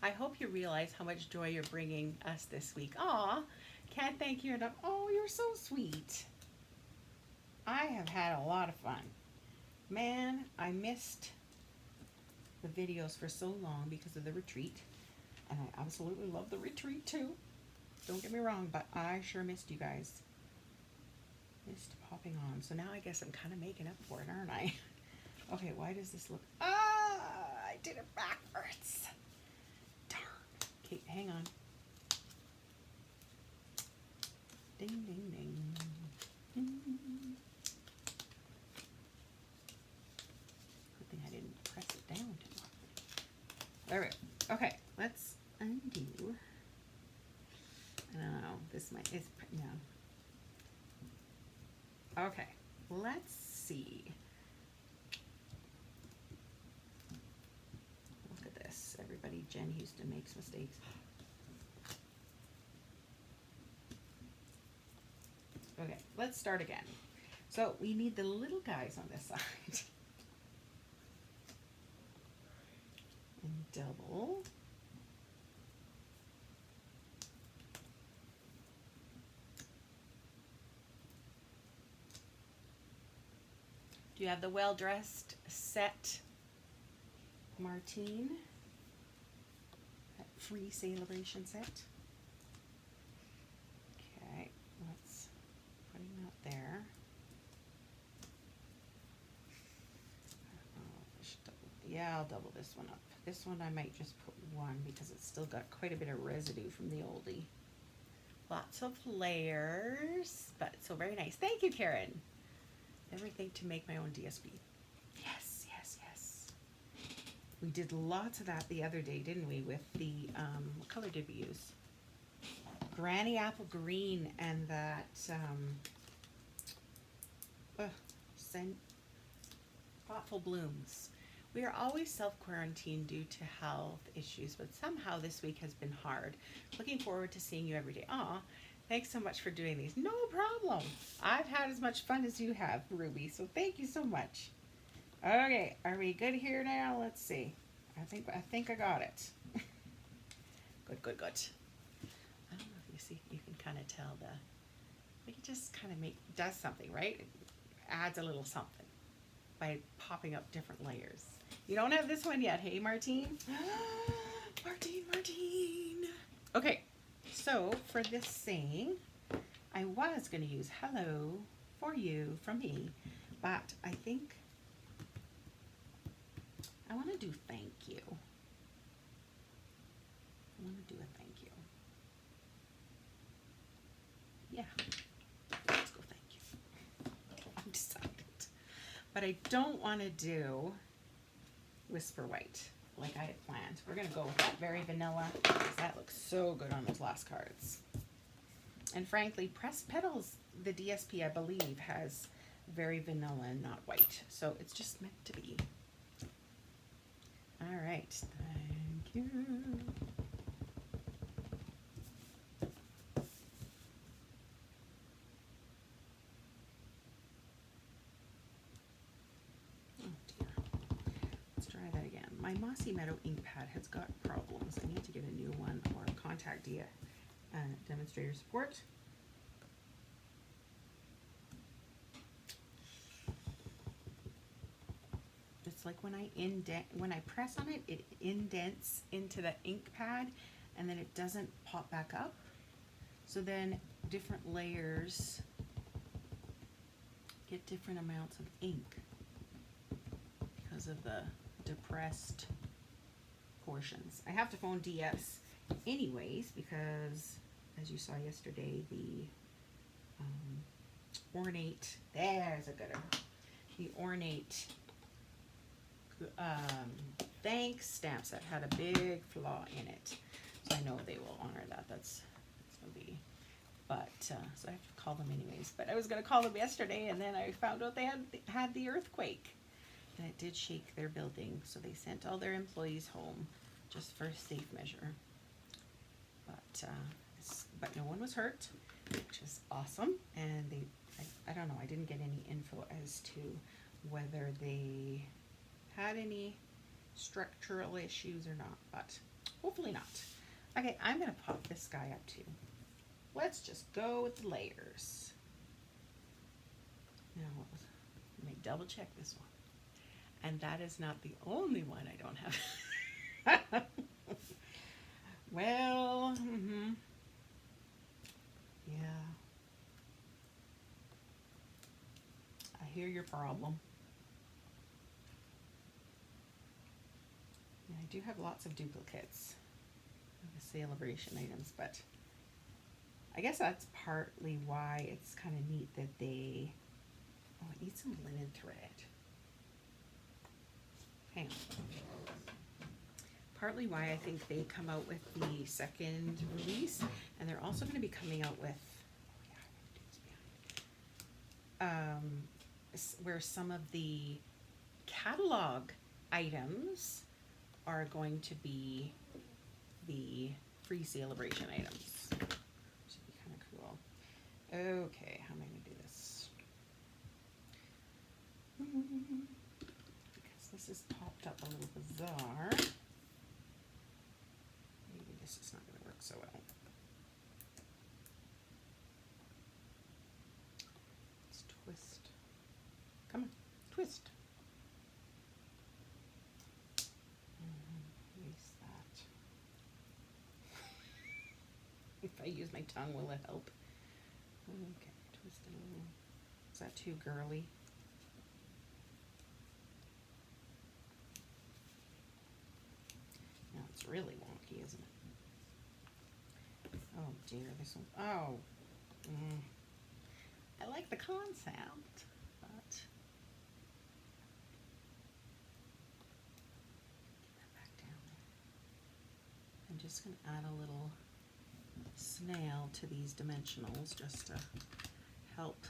I hope you realize how much joy you're bringing us this week. Aw, can't thank you enough. Oh, you're so sweet. I have had a lot of fun. Man, I missed the videos for so long because of the retreat, and I absolutely love the retreat too. Don't get me wrong, but I sure missed you guys. Missed popping on. So now I guess I'm kind of making up for it, aren't I? Okay, why does this look... Ah, I did it backwards. Darn. Okay, hang on. Ding, ding, ding. Good thing I didn't press it down too much. All right. Okay, let's undo. I don't know. This might... It's... No. Okay, let's see. everybody. Jen Houston makes mistakes. Okay, let's start again. So we need the little guys on this side. And double. Do you have the well-dressed set, Martine? That free Sale-a-Bration set. Okay, let's put him out there. Yeah, I'll double this one up. This one I might just put one because it's still got quite a bit of residue from the oldie. Lots of layers, but so very nice. Thank you, Karen. Everything to make my own DSP. Yes, yes, yes. We did lots of that the other day, didn't we? With the, what color did we use? Granny Apple Green and that, Thoughtful Blooms. We are always self-quarantined due to health issues, but somehow this week has been hard. Looking forward to seeing you every day. Aw, thanks so much for doing these. No problem. I've had as much fun as you have, Ruby, so thank you so much. Okay, are we good here now? Let's see. I think I got it. Good, good, good. I don't know if you see, you can kind of tell it just kind of does something, right? It adds a little something by popping up different layers. You don't have this one yet, hey, Martine? Martine. Okay, so for this saying, I was going to use hello for you from me, but I think I want to do thank you. I want to do a thank you. Yeah, let's go thank you. I've decided. But I don't want to do Whisper White like I had planned. We're going to go with that very vanilla because that looks so good on those last cards. And frankly, Pressed Petals, the DSP, I believe, has very vanilla and not white. So it's just meant to be. All right. Thank you. My Mossy Meadow ink pad has got problems. I need to get a new one or contact demonstrator support. It's like when I press on it, it indents into the ink pad and then it doesn't pop back up. So then different layers get different amounts of ink because of the depressed portions. I have to phone DS anyways because, as you saw yesterday, the ornate, there's a gooder, the ornate thanks stamp set had a big flaw in it. So I know they will honor that. That's going to be, but, so I have to call them anyways. But I was going to call them yesterday and then I found out they had the earthquake. And it did shake their building, so they sent all their employees home just for safe measure. But no one was hurt, which is awesome. And I don't know, I didn't get any info as to whether they had any structural issues or not, but hopefully not. Okay, I'm gonna pop this guy up too. Let's just go with the layers. Now, let me double check this one. And that is not the only one I don't have. Well, yeah. I hear your problem. Yeah, I do have lots of duplicates of the Sale-a-Bration items, but I guess that's partly why it's kind of neat that they, oh, it needs some linen thread. Hang on. Partly why I think they come out with the second release, and they're also going to be coming out with, where some of the catalog items are going to be the free Sale-a-Bration items. Should be kind of cool. Okay, how am I going to do this? Because this is popped up a little bizarre. Maybe this is not going to work so well. Let's twist. Come on, twist. Use that. If I use my tongue, will it help? Okay, twist it a little. Is that too girly? No, it's really wonky, isn't it? Oh dear, this one. Oh. I like the concept, but get that back down there. I'm just going to add a little snail to these dimensionals just to help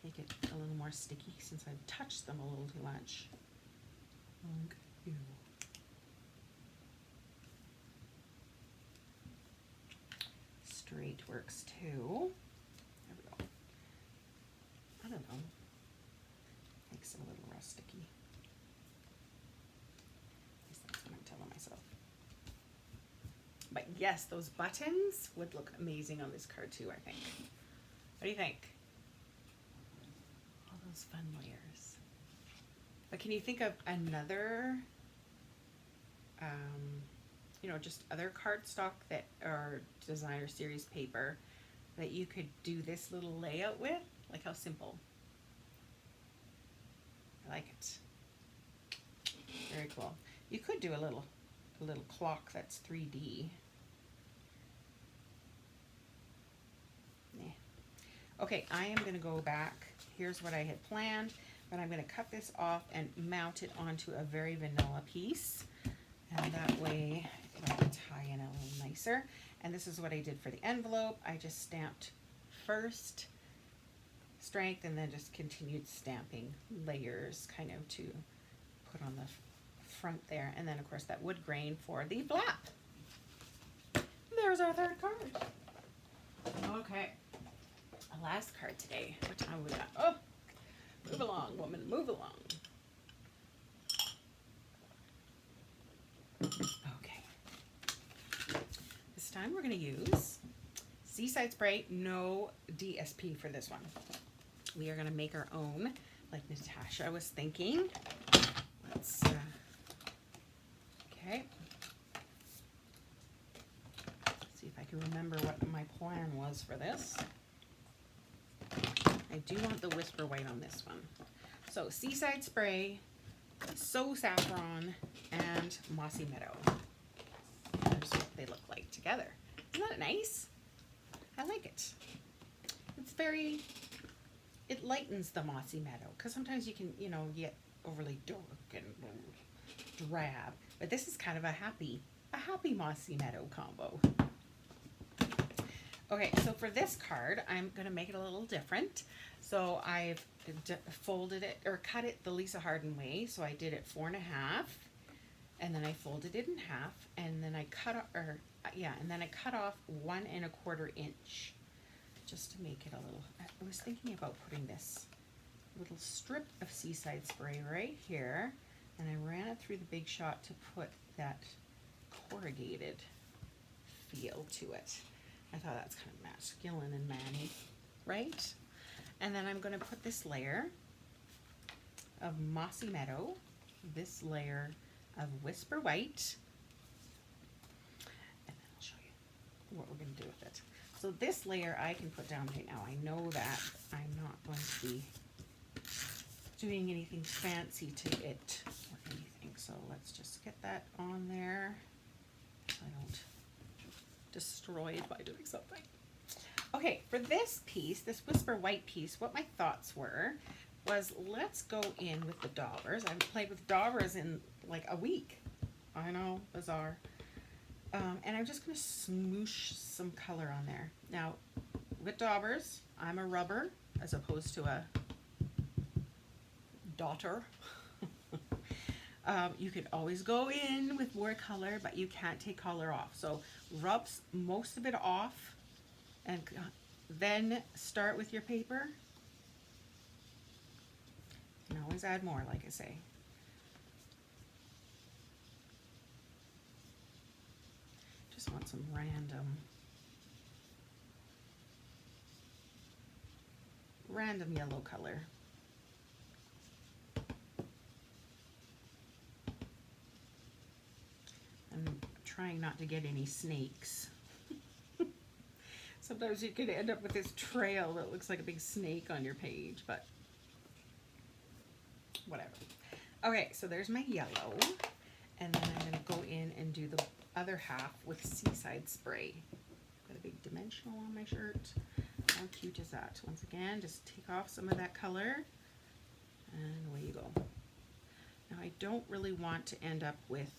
make it a little more sticky since I've touched them a little too much. Like you. Straight works too. There we go. I don't know. Makes it a little rusticy. At least that's what I'm telling myself. But yes, those buttons would look amazing on this card too, I think. What do you think? All those fun layers. But can you think of another, you know, just other cardstock that or designer series paper that you could do this little layout with? Like how simple. I like it. Very cool. You could do a little clock that's 3D. Yeah. Okay, I am going to go back. Here's what I had planned, but I'm going to cut this off and mount it onto a very vanilla piece, and that way it'll tie in a little nicer. And this is what I did for the envelope. I just stamped first strength and then just continued stamping layers kind of to put on the front there, and then of course that wood grain for the flap. There's our third card. Okay, the last card today. What time we got? Oh, move along, woman, move along. Okay, this time we're going to use Seaside Spray. No DSP for this one. We are going to make our own, like Natasha was thinking. Let's okay. Let's see if I can remember what my plan was for this. I do want the Whisper White on this one. So Seaside Spray, So Saffron, and Mossy Meadow. Here's what they look like together. Isn't that nice? I like it. It's very, it lightens the Mossy Meadow, because sometimes you can, you know, get overly dark and drab, but this is kind of a happy Mossy Meadow combo. Okay, so for this card, I'm going to make it a little different. So I've folded it, or cut it the Lisa Harden way. So I did it 4.5, and then I folded it in half, and then I cut off, and then I cut off 1.25 inch, just to make it a little. I was thinking about putting this little strip of Seaside Spray right here, and I ran it through the Big Shot to put that corrugated feel to it. I thought that's kind of masculine and manly, right? And then I'm going to put this layer of Mossy Meadow, this layer of Whisper White, and then I'll show you what we're going to do with it. So this layer I can put down right now. I know that I'm not going to be doing anything fancy to it or anything. So let's just get that on there so I don't destroy it by doing something. Okay, for this piece, this Whisper White piece, what my thoughts were was, let's go in with the daubers. I haven't played with daubers in like a week. I know, bizarre. And I'm just going to smoosh some color on there. Now, with daubers, I'm a rubber as opposed to a daughter. You could always go in with more color, but you can't take color off. So rub most of it off and then start with your paper. You can always add more, like I say. Just want some random yellow color. I'm trying not to get any snakes. Sometimes you could end up with this trail that looks like a big snake on your page, but whatever. Okay, so there's my yellow, and then I'm going to go in and do the other half with Seaside Spray. Got a big dimensional on my shirt. How cute is that? Once again, just take off some of that color, and away you go. Now I don't really want to end up with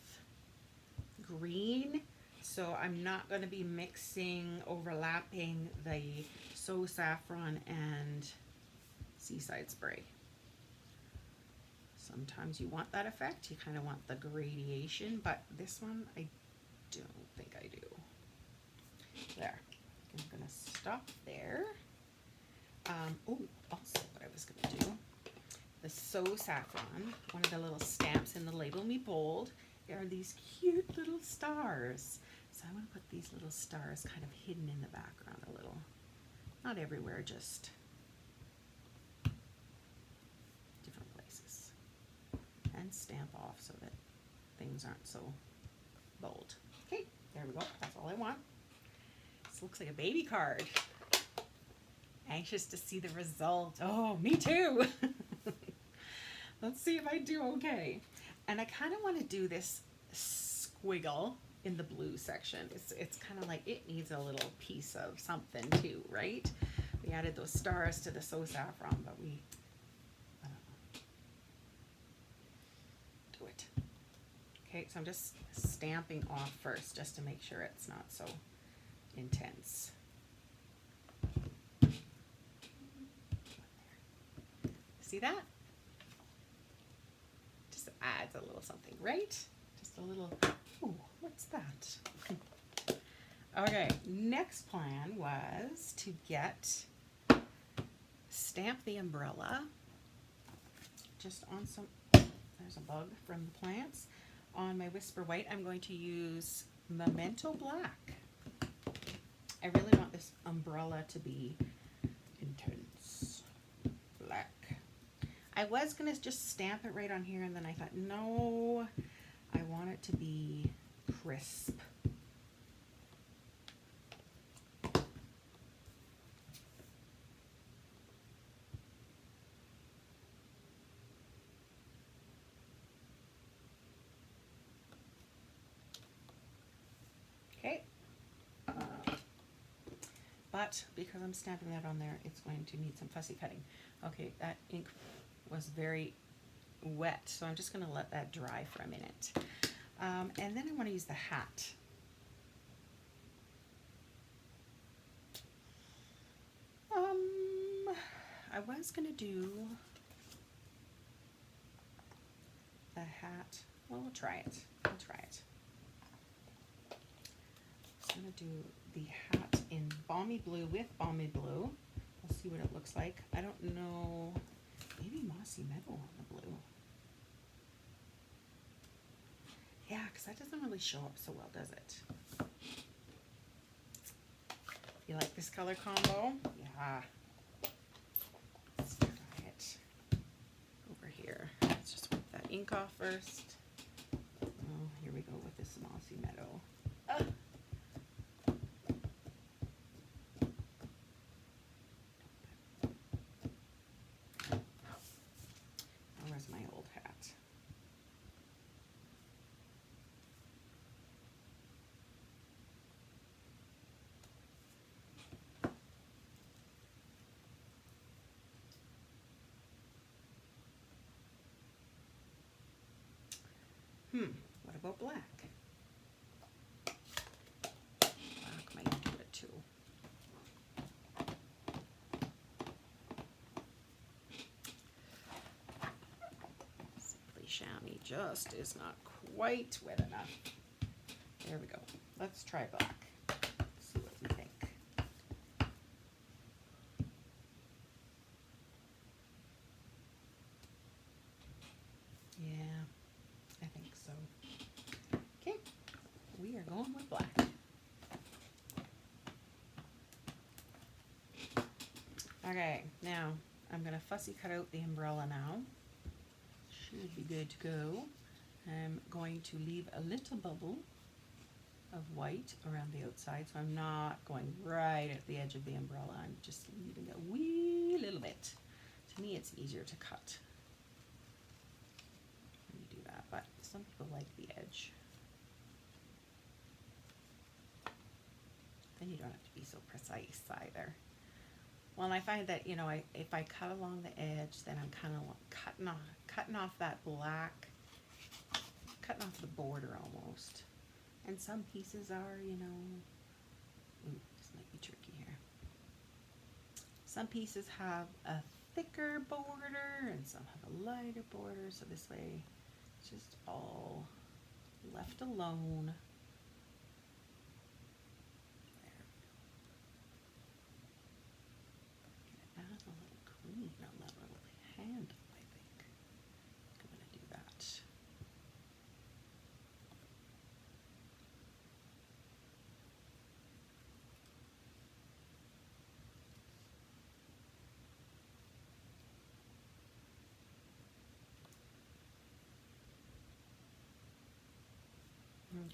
green, so I'm not going to be overlapping the So Saffron and Seaside Spray. Sometimes you want that effect, you kind of want the gradation, but this one I don't think I do. There, I'm going to stop there. Oh, also what I was going to do, the So Saffron, one of the little stamps in the Label Me Bold, there are these cute little stars. So I want to put these little stars kind of hidden in the background a little. Not everywhere, just different places. And stamp off so that things aren't so bold. Okay, there we go. That's all I want. This looks like a baby card. Anxious to see the result. Oh, me too. Let's see if I do okay. And I kind of want to do this squiggle in the blue section. It's kind of like it needs a little piece of something too, right? We added those stars to the So Saffron, but I don't know. Do it. Okay, so I'm just stamping off first just to make sure it's not so intense. See that? Just adds a little something, right? Just a little, ooh, what's that? Okay, next plan was to stamp the umbrella just on some, there's a bug from the plants. On my Whisper White, I'm going to use Memento Black. I really want this umbrella to be intense black. I was going to just stamp it right on here, and then I thought, no, I want it to be crisp. Okay. But because I'm stamping that on there, it's going to need some fussy cutting. Okay, that ink was very wet, so I'm just going to let that dry for a minute. And then I want to use the hat. I was going to do the hat. Well, we'll try it. We'll try it. I'm going to do the hat in Balmy Blue with Balmy Blue. We'll see what it looks like. I don't know. Maybe Mossy Meadow on the blue. Yeah, because that doesn't really show up so well, does it? You like this color combo? Yeah. Let's try it over here. Let's just wipe that ink off first. Oh, here we go with this Mossy Meadow. Where's my old hat? What about black? Black might do it too. Simply chamois just is not quite wet enough. There we go. Let's try black. See what we think. Yeah, I think so. Okay, we are going with black. Okay, now I'm going to fussy cut out the umbrella now. Should be good to go. I'm going to leave a little bubble of white around the outside, so I'm not going right at the edge of the umbrella. I'm just leaving a wee little bit. To me, it's easier to cut when you do that, but some people like the edge. Then you don't have to be so precise either. Well, and I find that, you know, if I cut along the edge, then I'm kind of cutting off that black, cutting off the border almost. And some pieces are, you know, ooh, this might be tricky here. Some pieces have a thicker border and some have a lighter border, so this way it's just all left alone. Add a little green on that little handle, I think. I'm going to do that.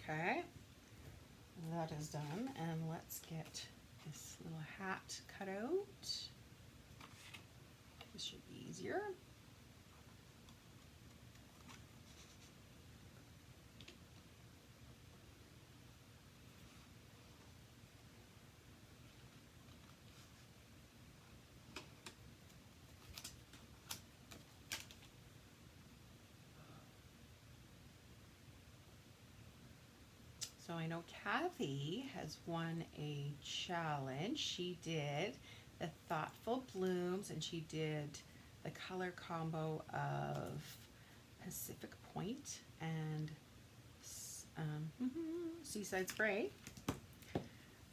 Okay, that is done, and let's get this little hat cut out. This should be easier. So I know Kathy has won a challenge. She did the Thoughtful Blooms, and she did the color combo of Pacific Point and Seaside Spray.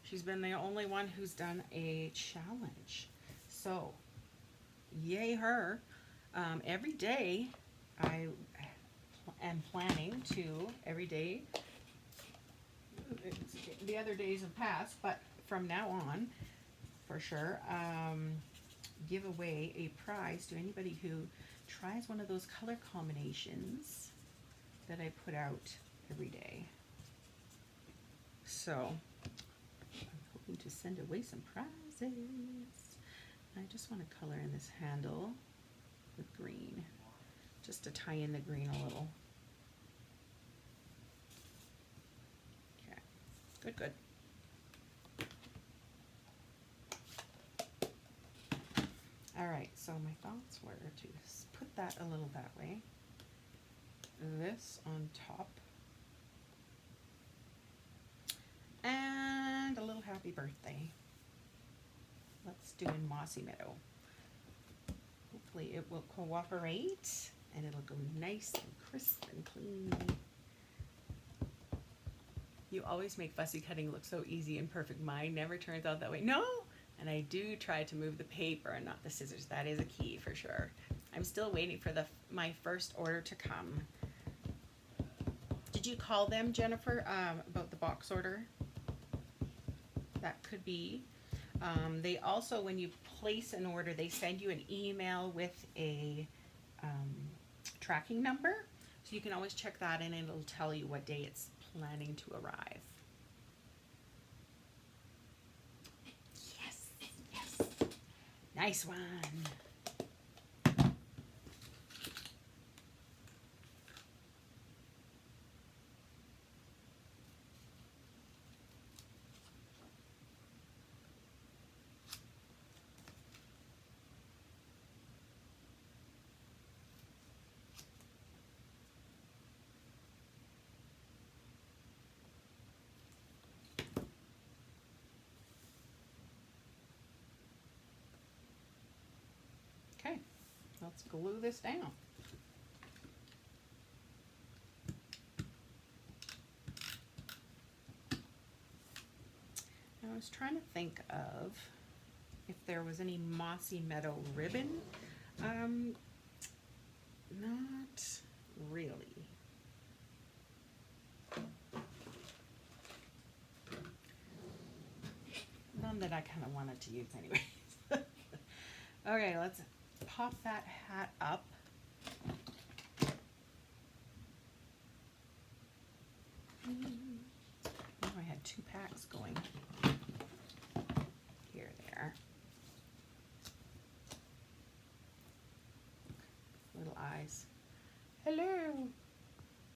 She's been the only one who's done a challenge. So, yay her. Every day I am planning to, every day, the other days have passed, but from now on, for sure, give away a prize to anybody who tries one of those color combinations that I put out every day. So, I'm hoping to send away some prizes. I just want to color in this handle with green, just to tie in the green a little. Okay, good, good. All right, so my thoughts were to put that a little that way, this on top, and a little happy birthday. Let's do in Mossy Meadow. Hopefully it will cooperate and it'll go nice and crisp and clean. You always make fussy cutting look so easy and perfect. Mine never turns out that way. No! And I do try to move the paper and not the scissors. That is a key for sure. I'm still waiting for my first order to come. Did you call them, Jennifer, about the box order? That could be. They also, when you place an order, they send you an email with a tracking number. So you can always check that in and it'll tell you what day it's planning to arrive. Nice one. Okay, let's glue this down. was trying to think of if there was any Mossy Meadow ribbon. Not really. None that I kind of wanted to use anyways. Okay, let's pop that hat up. Oh, I had 2 packs going.